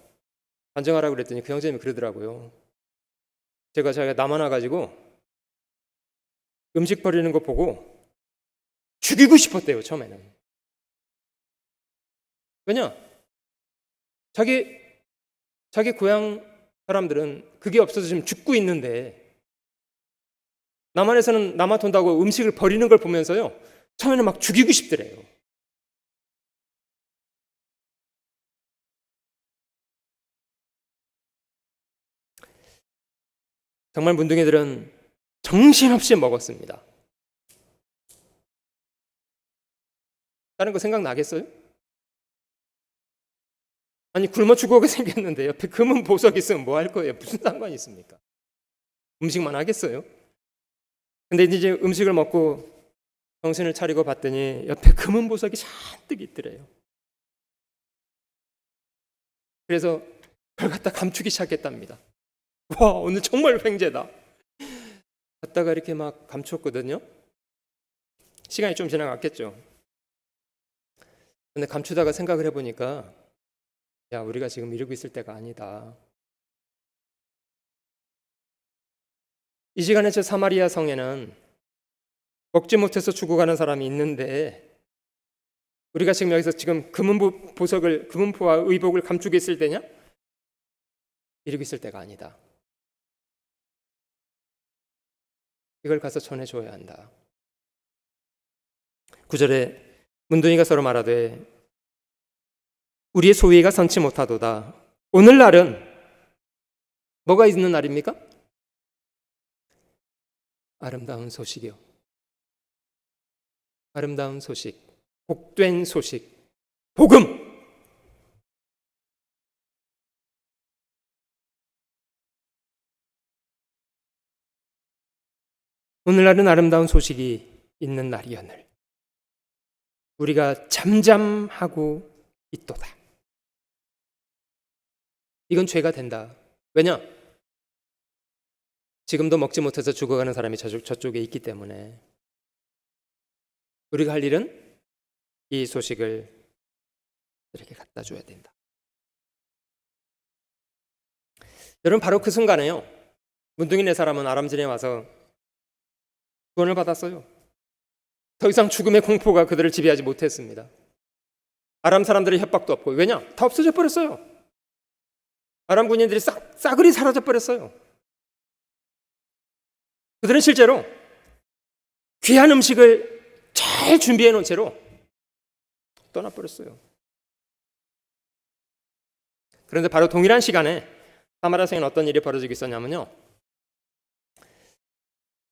반정하라고 그랬더니 그 형제님이 그러더라고요. 자기가 남아나 가지고 음식 버리는 거 보고 죽이고 싶었대요, 처음에는. 왜냐? 자기 고향 사람들은 그게 없어서 지금 죽고 있는데 남한에서는 남아 돈다고 음식을 버리는 걸 보면서요, 처음에는 막 죽이고 싶더래요. 정말 문둥이들은 정신없이 먹었습니다. 다른 거 생각나겠어요? 아니, 굶어 죽어게 생겼는데 옆에 금은 보석 있으면 뭐 할 거예요? 무슨 상관이 있습니까? 음식만 하겠어요? 근데 이제 음식을 먹고 정신을 차리고 봤더니 옆에 금은 보석이 잔뜩 있더래요. 그래서 그걸 갖다 감추기 시작했답니다. 와, 오늘 정말 횡재다. 갖다가 이렇게 막 감췄거든요. 시간이 좀 지나갔겠죠. 근데 감추다가 생각을 해보니까 야, 우리가 지금 이러고 있을 때가 아니다. 이 시간에 저 사마리아 성에는 먹지 못해서 죽어가는 사람이 있는데 우리가 지금 여기서 지금 금은보와 의복을 감추고 있을 때냐? 이러고 있을 때가 아니다. 이걸 가서 전해줘야 한다. 9절에 문둥이가 서로 말하되 우리의 소위가 선치 못하도다. 오늘날은 뭐가 있는 날입니까? 아름다운 소식이요. 아름다운 소식, 복된 소식, 복음. 오늘날은 아름다운 소식이 있는 날이오늘 우리가 잠잠하고 있도다. 이건 죄가 된다. 왜냐? 지금도 먹지 못해서 죽어가는 사람이 저쪽에 있기 때문에 우리가 할 일은 이 소식을 이렇게 갖다 줘야 된다. 여러분, 바로 그 순간에요, 문둥이 네 사람은 아람진에 와서 구원을 받았어요. 더 이상 죽음의 공포가 그들을 지배하지 못했습니다. 아람 사람들의 협박도 없고. 왜냐? 다 없어져 버렸어요. 아람 군인들이 싸그리 사라져 버렸어요. 그들은 실제로 귀한 음식을 잘 준비해 놓은 채로 떠나버렸어요. 그런데 바로 동일한 시간에 사마리아 성에는 어떤 일이 벌어지고 있었냐면요,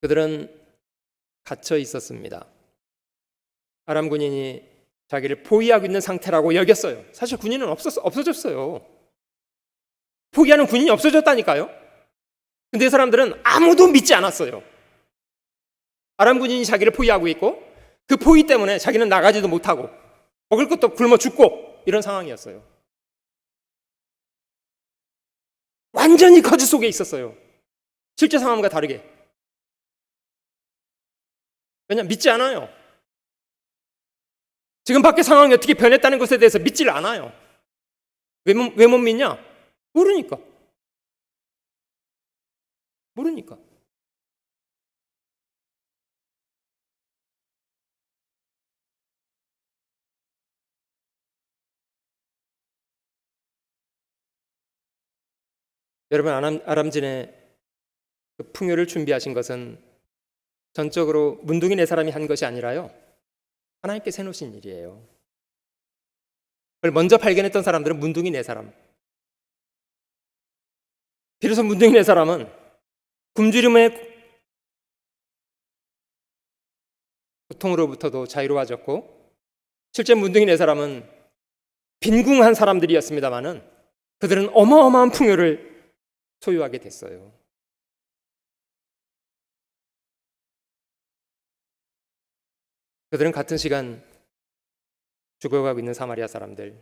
그들은 갇혀 있었습니다. 아람 군인이 자기를 포위하고 있는 상태라고 여겼어요. 사실 군인은 없어졌어요. 포기하는 군인이 없어졌다니까요. 근데 이 사람들은 아무도 믿지 않았어요. 아람 군인이 자기를 포위하고 있고 그 포위 때문에 자기는 나가지도 못하고 먹을 것도 굶어 죽고 이런 상황이었어요. 완전히 거짓 속에 있었어요. 실제 상황과 다르게. 왜냐면 믿지 않아요. 지금 밖에 상황이 어떻게 변했다는 것에 대해서 믿질 않아요. 왜 못 믿냐? 모르니까. 여러분, 아람진의 그 풍요를 준비하신 것은 전적으로 문둥이 네 사람이 한 것이 아니라요, 하나님께서 해놓으신 일이에요. 그걸 먼저 발견했던 사람들은 문둥이 네 사람. 비로소 문둥이 네 사람은 굶주림의 고통으로부터도 자유로워졌고, 실제 문둥이 네 사람은 빈궁한 사람들이었습니다마는 그들은 어마어마한 풍요를 소유하게 됐어요. 그들은 같은 시간 죽어가고 있는 사마리아 사람들,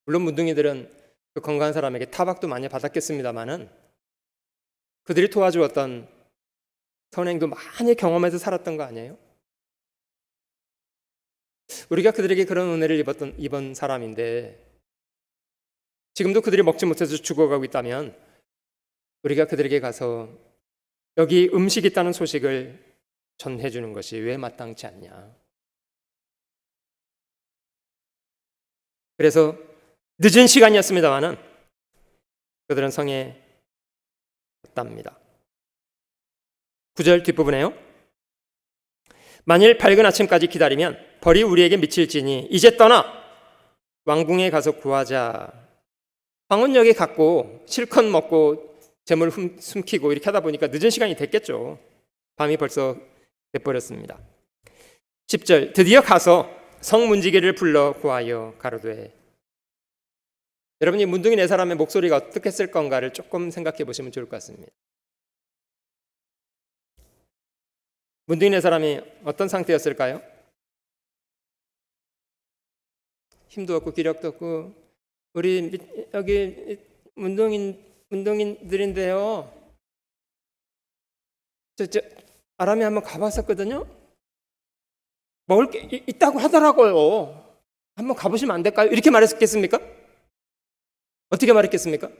물론 문둥이들은 그 건강한 사람에게 타박도 많이 받았겠습니다마는 그들이 도와주었던 선행도 많이 경험해서 살았던 거 아니에요? 우리가 그들에게 그런 은혜를 입은 사람인데 지금도 그들이 먹지 못해서 죽어가고 있다면 우리가 그들에게 가서 여기 음식이 있다는 소식을 전해주는 것이 왜 마땅치 않냐. 그래서 늦은 시간이었습니다마는 그들은 성에 갔답니다. 9절 뒷부분에요, 만일 밝은 아침까지 기다리면 벌이 우리에게 미칠지니 이제 떠나 왕궁에 가서 구하자. 황혼역에 갔고 실컷 먹고 재물 숨기고 이렇게 하다 보니까 늦은 시간이 됐겠죠. 밤이 벌써 돼버렸습니다. 10절, 드디어 가서 성문지기를 불러 구하여 가로되. 여러분이 문둥이 네 사람의 목소리가 어떻게 했을 건가를 조금 생각해 보시면 좋을 것 같습니다. 문둥이 네 사람이 어떤 상태였을까요? 힘도 없고 기력도 없고, 우리 여기 문둥이들인데요, 아람에 한번 가봤었거든요. 먹을 게 있다고 하더라고요. 한번 가보시면 안 될까요? 이렇게 말했겠습니까? 어떻게 말했겠습니까?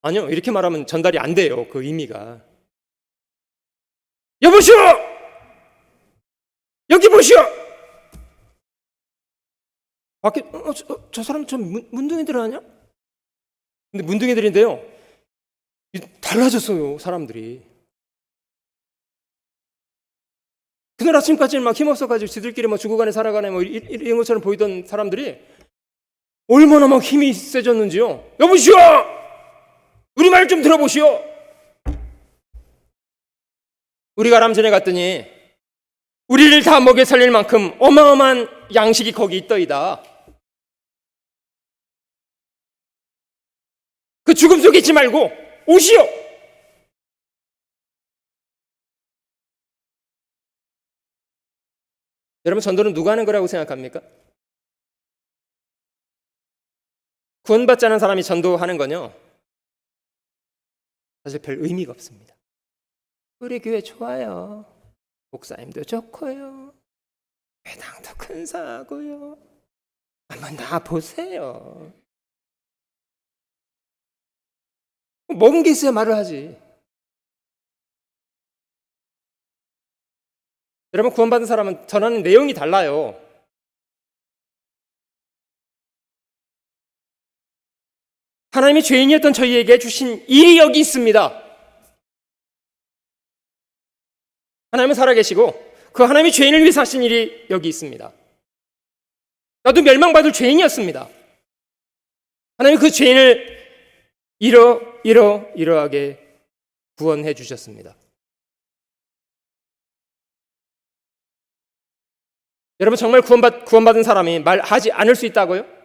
아니요, 이렇게 말하면 전달이 안 돼요. 그 의미가. 여보시오! 여기 보시오! 밖에 저 사람 좀 문둥이들 아니야? 근데 문둥이들인데요, 달라졌어요, 사람들이. 그날 아침까지는 막 힘없어가지고 지들끼리 뭐 죽어가네 살아가네 뭐 이런 것처럼 보이던 사람들이 얼마나 막 힘이 세졌는지요. 여보시오! 우리 말 좀 들어보시오! 우리가 아람전에 갔더니 우리를 다 먹여 살릴 만큼 어마어마한 양식이 거기 있더이다. 그 죽음 속에 있지 말고 오시오! 여러분, 전도는 누가 하는 거라고 생각합니까? 구원받지 않은 사람이 전도하는 건요, 사실 별 의미가 없습니다. 우리 교회 좋아요. 목사님도 좋고요. 회당도 근사하고요. 한번 나 보세요. 먹은 게 있어야 말을 하지. 여러분, 구원받은 사람은 전하는 내용이 달라요. 하나님이 죄인이었던 저희에게 주신 일이 여기 있습니다. 하나님은 살아계시고 그 하나님이 죄인을 위해서 하신 일이 여기 있습니다. 나도 멸망받을 죄인이었습니다. 하나님이 그 죄인을 이러하게 구원해 주셨습니다. 여러분, 정말 구원받은 사람이 말하지 않을 수 있다고요?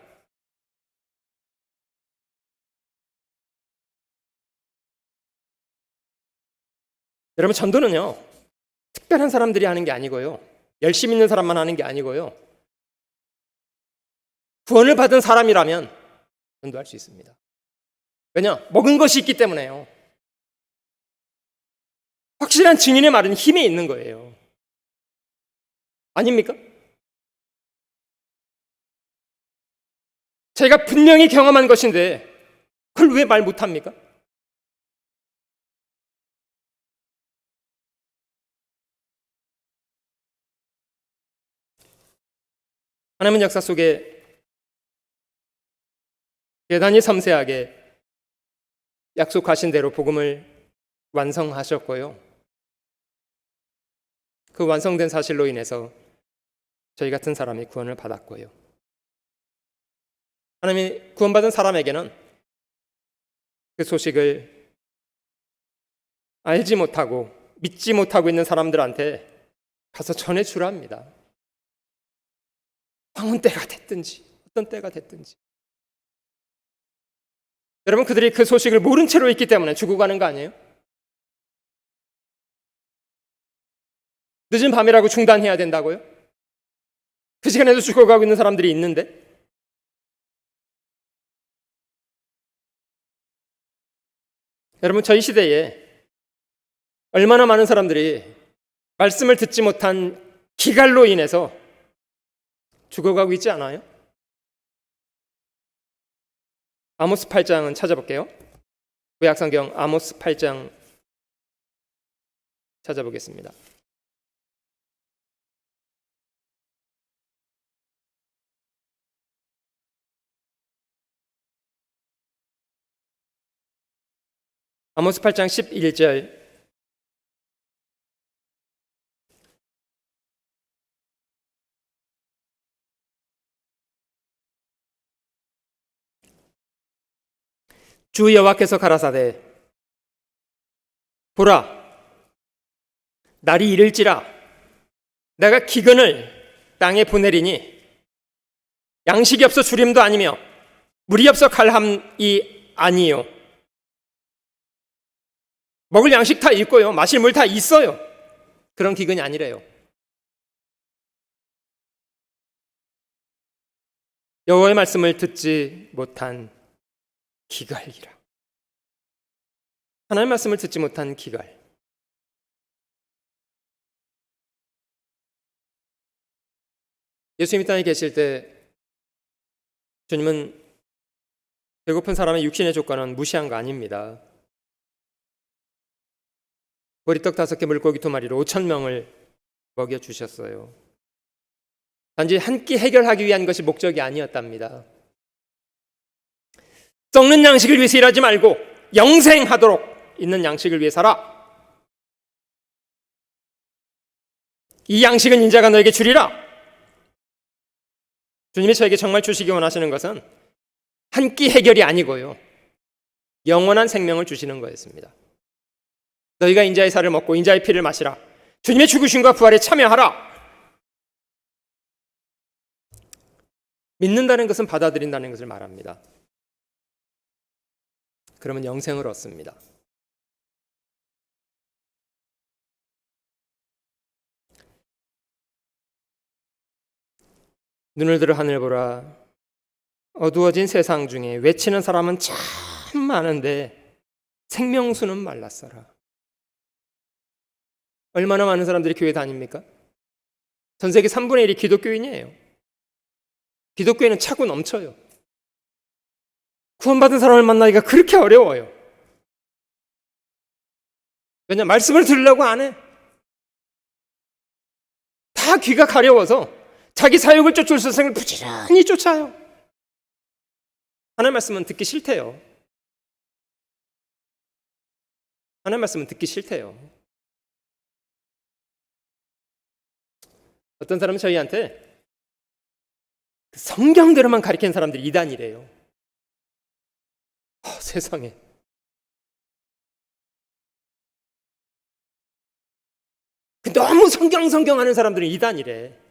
여러분, 전도는요, 특별한 사람들이 하는 게 아니고요, 열심 있는 사람만 하는 게 아니고요, 구원을 받은 사람이라면 전도할 수 있습니다. 왜냐? 먹은 것이 있기 때문에요. 확실한 증인의 말은 힘이 있는 거예요. 아닙니까? 제가 분명히 경험한 것인데 그걸 왜 말 못합니까? 하나님은 역사 속에 대단히 섬세하게 약속하신 대로 복음을 완성하셨고요, 그 완성된 사실로 인해서 저희 같은 사람이 구원을 받았고요, 하나님이 구원받은 사람에게는 그 소식을 알지 못하고 믿지 못하고 있는 사람들한테 가서 전해주랍니다. 황혼 때가 됐든지 어떤 때가 됐든지. 여러분, 그들이 그 소식을 모른 채로 있기 때문에 죽어가는 거 아니에요? 늦은 밤이라고 중단해야 된다고요? 그 시간에도 죽어가고 있는 사람들이 있는데, 여러분, 저희 시대에 얼마나 많은 사람들이 말씀을 듣지 못한 기갈로 인해서 죽어가고 있지 않아요? 아모스 8장은 찾아볼게요. 구약성경 아모스 8장 찾아보겠습니다. 아모스 8장 11절. 주 여호와께서 가라사대 보라, 날이 이를지라 내가 기근을 땅에 보내리니 양식이 없어 주림도 아니며 물이 없어 갈함이 아니요. 먹을 양식 다 있고요, 마실 물 다 있어요. 그런 기근이 아니래요. 여호와의 말씀을 듣지 못한 기갈이라. 하나님의 말씀을 듣지 못한 기갈. 예수님이 이 땅에 계실 때 주님은 배고픈 사람의 육신의 조건은 무시한 거 아닙니다. 보리떡 5개 물고기 2마리로 5,000명을 먹여주셨어요. 단지 한 끼 해결하기 위한 것이 목적이 아니었답니다. 썩는 양식을 위해서 일하지 말고 영생하도록 있는 양식을 위해 살아. 이 양식은 인자가 너에게 주리라. 주님이 저에게 정말 주시기 원하시는 것은 한 끼 해결이 아니고요, 영원한 생명을 주시는 거였습니다. 너희가 인자의 살을 먹고 인자의 피를 마시라. 주님의 죽으심과 부활에 참여하라. 믿는다는 것은 받아들인다는 것을 말합니다. 그러면 영생을 얻습니다. 눈을 들어 하늘 보라. 어두워진 세상 중에 외치는 사람은 참 많은데 생명수는 말랐어라. 얼마나 많은 사람들이 교회 다닙니까? 전 세계 3분의 1이 기독교인이에요. 기독교인은 차고 넘쳐요. 구원받은 사람을 만나기가 그렇게 어려워요. 왜냐? 말씀을 들으려고 안 해. 다 귀가 가려워서 자기 사욕을 쫓을 세상을 부지런히 쫓아요. 하나님 말씀은 듣기 싫대요. 하나님 말씀은 듣기 싫대요. 어떤 사람은 저희한테 성경대로만 가르치는 사람들이 이단이래요. 세상에. 너무 성경 하는 사람들은 이단이래.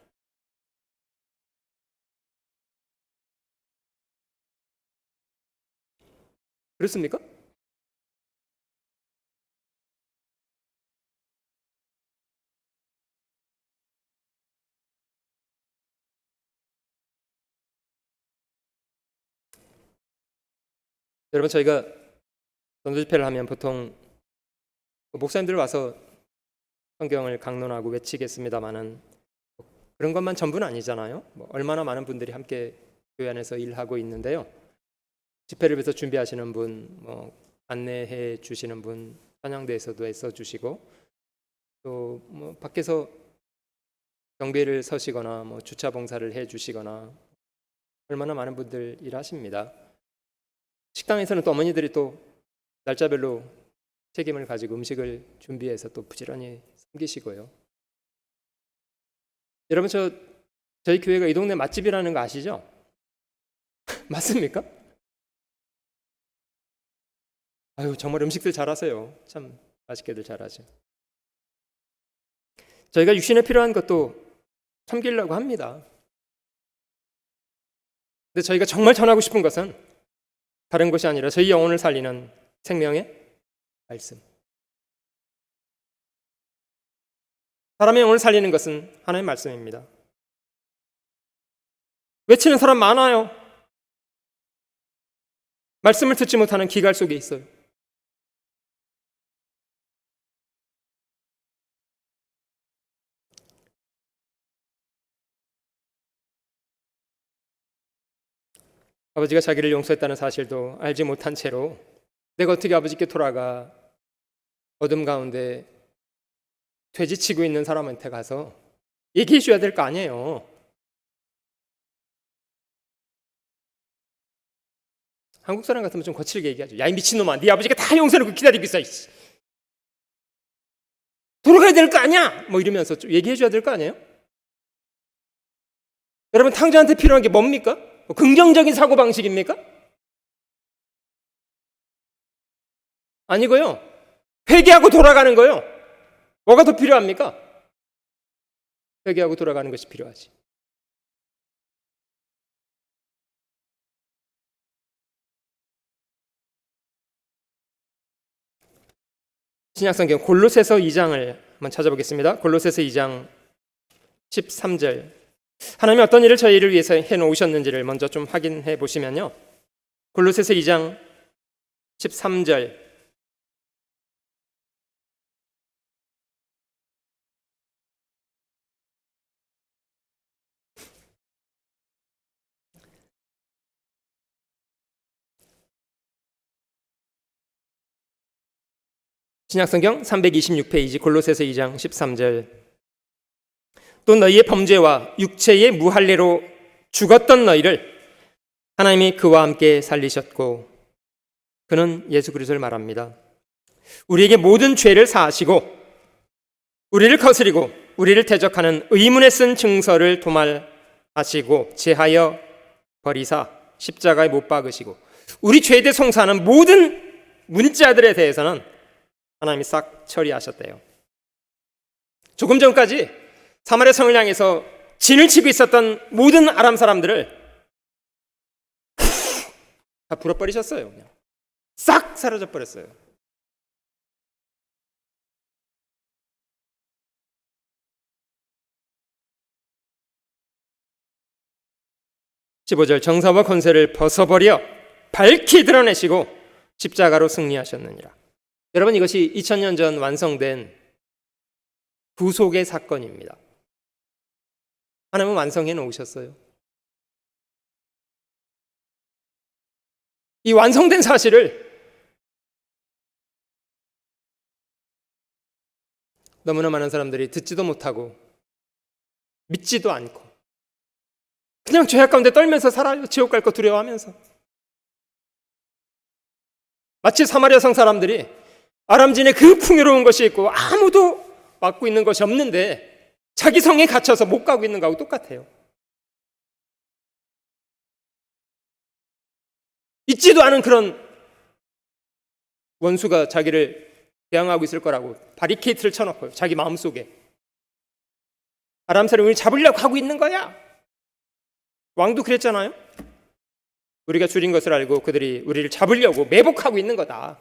그렇습니까? 여러분, 저희가 전도 집회를 하면 보통 목사님들 와서 성경을 강론하고 외치겠습니다마는 그런 것만 전부는 아니잖아요. 얼마나 많은 분들이 함께 교회 안에서 일하고 있는데요. 집회를 위해서 준비하시는 분, 안내해 주시는 분, 찬양대에서도 애써 주시고, 또 밖에서 경비를 서시거나 주차 봉사를 해 주시거나 얼마나 많은 분들 일하십니다. 식당에서는 또 어머니들이 또 날짜별로 책임을 가지고 음식을 준비해서 또 부지런히 섬기시고요. 여러분, 저희 교회가 이 동네 맛집이라는 거 아시죠? 맞습니까? 아유, 정말 음식들 잘하세요. 참 맛있게들 잘하죠. 저희가 육신에 필요한 것도 섬기려고 합니다. 근데 저희가 정말 전하고 싶은 것은 다른 것이 아니라 저희 영혼을 살리는 생명의 말씀. 사람의 영혼을 살리는 것은 하나님의 말씀입니다. 외치는 사람 많아요. 말씀을 듣지 못하는 기갈 속에 있어요. 아버지가 자기를 용서했다는 사실도 알지 못한 채로 내가 어떻게 아버지께 돌아가 어둠 가운데 퇴지치고 있는 사람한테 가서 얘기해 줘야 될 거 아니에요. 한국 사람 같으면 좀 거칠게 얘기하죠. 야, 이 미친놈아, 네 아버지가 다 용서해놓고 기다리고 있어. 돌아가야 될 거 아니야. 이러면서 좀 얘기해 줘야 될 거 아니에요. 여러분, 탕자한테 필요한 게 뭡니까? 긍정적인 사고방식입니까? 아니고요. 회개하고 돌아가는 거요. 뭐가 더 필요합니까? 회개하고 돌아가는 것이 필요하지. 신약성경 골로새서 2장을 한번 찾아보겠습니다. 골로새서 2장 13절. 하나님이 어떤 일을 저희를 위해서 해놓으셨는지를 먼저 좀 확인해 보시면요. 골로새서 2장 13절 신약성경 326페이지 골로새서 2장 13절. 또 너희의 범죄와 육체의 무할례로 죽었던 너희를 하나님이 그와 함께 살리셨고, 그는 예수 그리스도를 말합니다. 우리에게 모든 죄를 사하시고 우리를 거스리고 우리를 대적하는 의문에 쓴 증서를 도말하시고 제하여 버리사 십자가에 못 박으시고, 우리 죄에 대해 송사하는 모든 문자들에 대해서는 하나님이 싹 처리하셨대요. 조금 전까지 사마리아 성을 향해서 진을 치고 있었던 모든 아람 사람들을 다 불어버리셨어요. 그냥 싹 사라져 버렸어요. 15절. 정사와 권세를 벗어버려 밝히 드러내시고 십자가로 승리하셨느니라. 여러분, 이것이 2000년 전 완성된 구속의 사건입니다. 하나님은 완성해 놓으셨어요. 이 완성된 사실을 너무나 많은 사람들이 듣지도 못하고 믿지도 않고 그냥 죄악 가운데 떨면서 살아요. 지옥 갈 거 두려워하면서. 마치 사마리아 성 사람들이 아람진의 그 풍요로운 것이 있고 아무도 막고 있는 것이 없는데 자기 성에 갇혀서 못 가고 있는 거하고 똑같아요. 있지도 않은 그런 원수가 자기를 대항하고 있을 거라고 바리케이트를 쳐놓고요. 자기 마음속에 아람 사람을 잡으려고 하고 있는 거야. 왕도 그랬잖아요. 우리가 줄인 것을 알고 그들이 우리를 잡으려고 매복하고 있는 거다.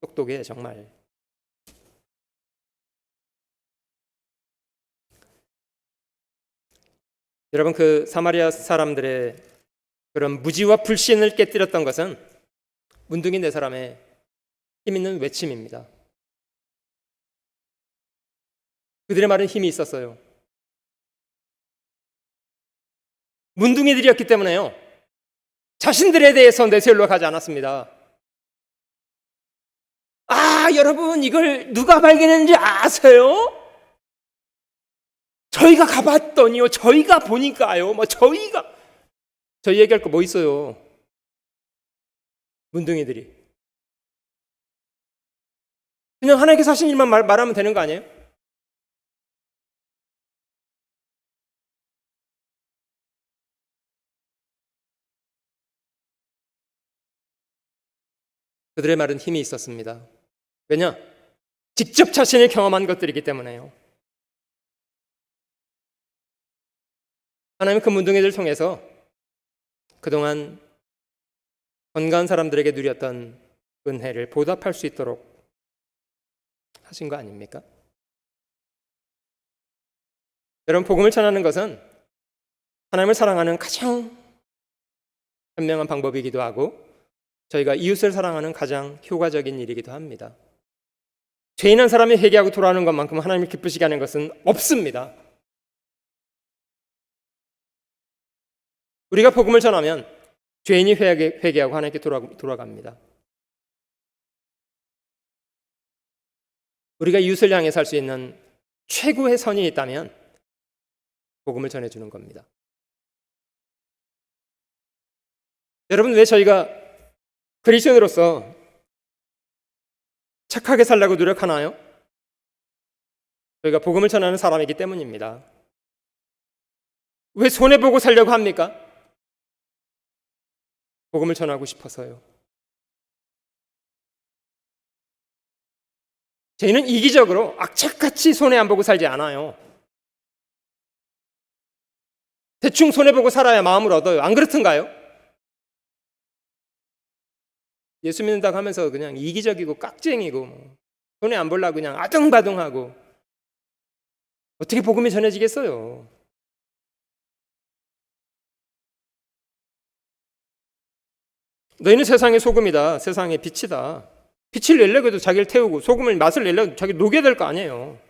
똑똑해 정말. 여러분, 그 사마리아 사람들의 그런 무지와 불신을 깨뜨렸던 것은 문둥이 네 사람의 힘 있는 외침입니다. 그들의 말은 힘이 있었어요. 문둥이들이었기 때문에요, 자신들에 대해서 내세우려 하지 않았습니다. 여러분, 이걸 누가 발견했는지 아세요? 저희가 가봤더니요, 저희가 보니까요, 저희 얘기할 거 뭐 있어요? 문둥이들이 그냥 하나님께서 하신 일만 말하면 되는 거 아니에요? 그들의 말은 힘이 있었습니다. 왜냐? 직접 자신이 경험한 것들이기 때문에요. 하나님은 그 문둥이들을 통해서 그동안 건강한 사람들에게 누렸던 은혜를 보답할 수 있도록 하신 거 아닙니까? 여러분, 복음을 전하는 것은 하나님을 사랑하는 가장 현명한 방법이기도 하고 저희가 이웃을 사랑하는 가장 효과적인 일이기도 합니다. 죄인한 사람이 회개하고 돌아오는 것만큼 하나님을 기쁘시게 하는 것은 없습니다. 우리가 복음을 전하면 죄인이 회개하고 하나님께 돌아갑니다. 우리가 이웃을 향해 살 수 있는 최고의 선이 있다면 복음을 전해주는 겁니다. 여러분, 왜 저희가 그리스도인으로서 착하게 살려고 노력하나요? 저희가 복음을 전하는 사람이기 때문입니다. 왜 손해보고 살려고 합니까? 복음을 전하고 싶어서요. 저희는 이기적으로 악착같이 손해 안 보고 살지 않아요. 대충 손해보고 살아야 마음을 얻어요. 안 그렇던가요? 예수 믿는다고 하면서 그냥 이기적이고 깍쟁이고 손해 안 보려고 그냥 아둥바둥하고 어떻게 복음이 전해지겠어요? 너희는 세상의 소금이다. 세상의 빛이다. 빛을 내려고 해도 자기를 태우고 소금을 맛을 내려고 해도 자기를 녹여야 될 거 아니에요.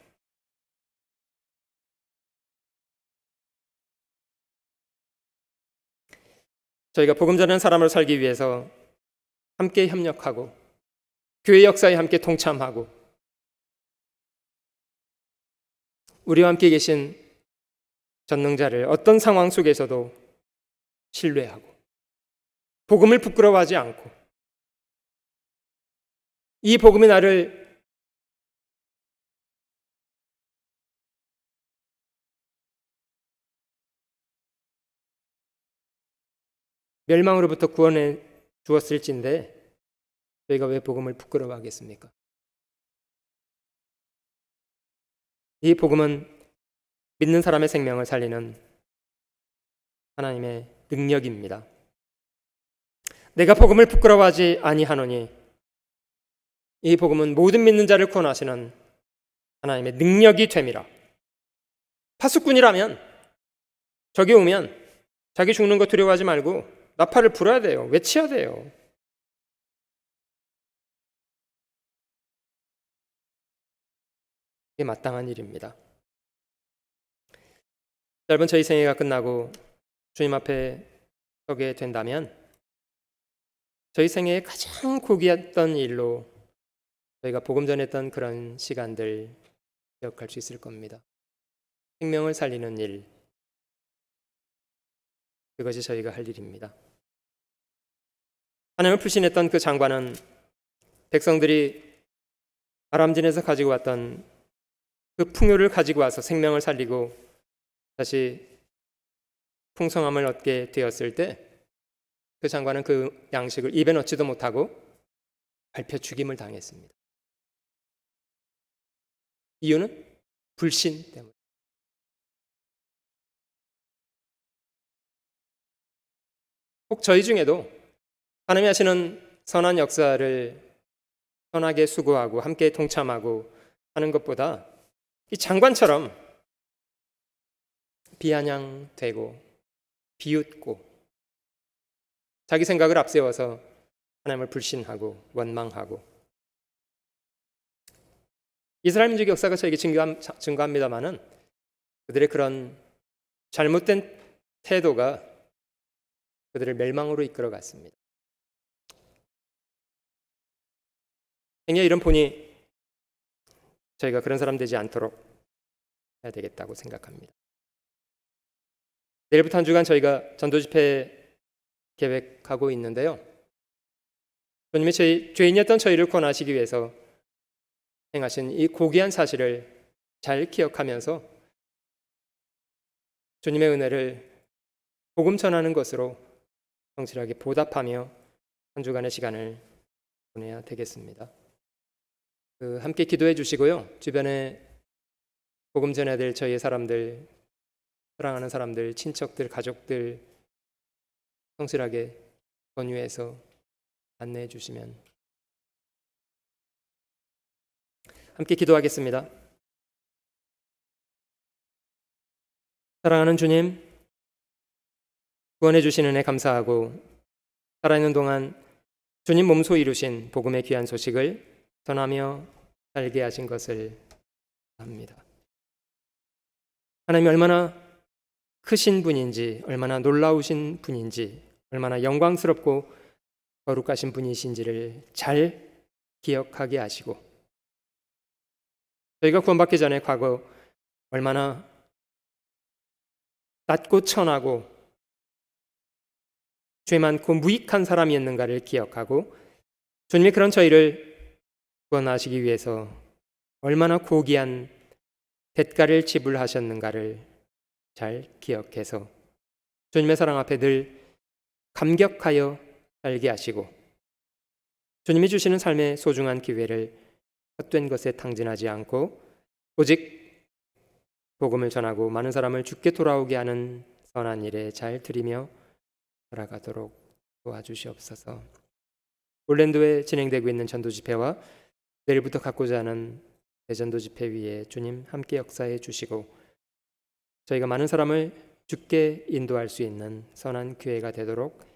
저희가 복음 전하는 사람으로 살기 위해서 함께 협력하고 교회 역사에 함께 동참하고 우리와 함께 계신 전능자를 어떤 상황 속에서도 신뢰하고 복음을 부끄러워하지 않고 이 복음이 나를 멸망으로부터 구원해 주었을진데 저희가 왜 복음을 부끄러워하겠습니까? 이 복음은 믿는 사람의 생명을 살리는 하나님의 능력입니다. 내가 복음을 부끄러워하지 아니하노니 이 복음은 모든 믿는 자를 구원하시는 하나님의 능력이 됨이라. 파수꾼이라면 적이 오면 자기 죽는 거 두려워하지 말고 나팔을 불어야 돼요. 외쳐야 돼요. 이게 마땅한 일입니다. 짧은 저희 생애가 끝나고 주님 앞에 서게 된다면 저희 생애에 가장 고귀했던 일로 저희가 복음 전했던 그런 시간들 기억할 수 있을 겁니다. 생명을 살리는 일, 그것이 저희가 할 일입니다. 하나님을 불신했던 그 장관은 백성들이 아람진에서 가지고 왔던 그 풍요를 가지고 와서 생명을 살리고 다시 풍성함을 얻게 되었을 때 그 장관은 그 양식을 입에 넣지도 못하고 밟혀 죽임을 당했습니다. 이유는 불신 때문에. 혹 저희 중에도 하나님이 하시는 선한 역사를 선하게 수고하고 함께 동참하고 하는 것보다 이 장관처럼 비아냥되고 비웃고 자기 생각을 앞세워서 하나님을 불신하고 원망하고 이스라엘 민족의 역사가 저에게 증거합니다마는 그들의 그런 잘못된 태도가 그들을 멸망으로 이끌어갔습니다. 행여 이런 본이 저희가 그런 사람 되지 않도록 해야 되겠다고 생각합니다. 내일부터 한 주간 저희가 전도집회 계획하고 있는데요. 주님이 죄인이었던 저희를 구원하시기 위해서 행하신 이 고귀한 사실을 잘 기억하면서 주님의 은혜를 복음 전하는 것으로 성실하게 보답하며 한 주간의 시간을 보내야 되겠습니다. 함께 기도해 주시고요. 주변에 복음 전해야 될 저희의 사람들, 사랑하는 사람들, 친척들, 가족들 성실하게 권유해서 안내해 주시면 함께 기도하겠습니다. 사랑하는 주님, 구원해 주신 은혜 감사하고 살아있는 동안 주님 몸소 이루신 복음의 귀한 소식을 전하며 살게 하신 것을 합니다. 하나님이 얼마나 크신 분인지, 얼마나 놀라우신 분인지, 얼마나 영광스럽고 거룩하신 분이신지를 잘 기억하게 하시고 저희가 구원받기 전에 과거 얼마나 낮고 천하고 죄 많고 무익한 사람이었는가를 기억하고 주님이 그런 저희를 구원하시기 위해서 얼마나 고귀한 대가를 지불하셨는가를 잘 기억해서 주님의 사랑 앞에 늘 감격하여 살게 하시고 주님이 주시는 삶의 소중한 기회를 헛된 것에 탕진하지 않고 오직 복음을 전하고 많은 사람을 주께 돌아오게 하는 선한 일에 잘 드리며 돌아가도록 도와주시옵소서. 올랜도에 진행되고 있는 전도 집회와 내일부터 갖고자 하는 대전도 집회 위에 주님 함께 역사해 주시고 저희가 많은 사람을 주께 인도할 수 있는 선한 기회가 되도록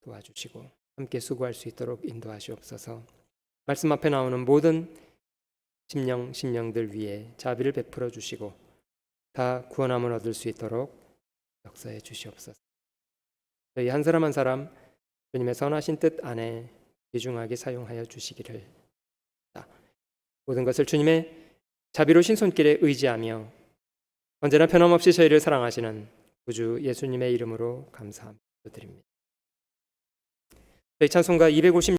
도와주시고 함께 수고할 수 있도록 인도하시옵소서. 말씀 앞에 나오는 모든 심령들 위에 자비를 베풀어 주시고 다 구원함을 얻을 수 있도록 역사해 주시옵소서. 저희 한 사람 한 사람 주님의 선하신 뜻 안에 귀중하게 사용하여 주시기를 모든 것을 주님의 자비로우신 손길에 의지하며 언제나 변함없이 저희를 사랑하시는 구주 예수님의 이름으로 감사드립니다. 저희 찬송가 250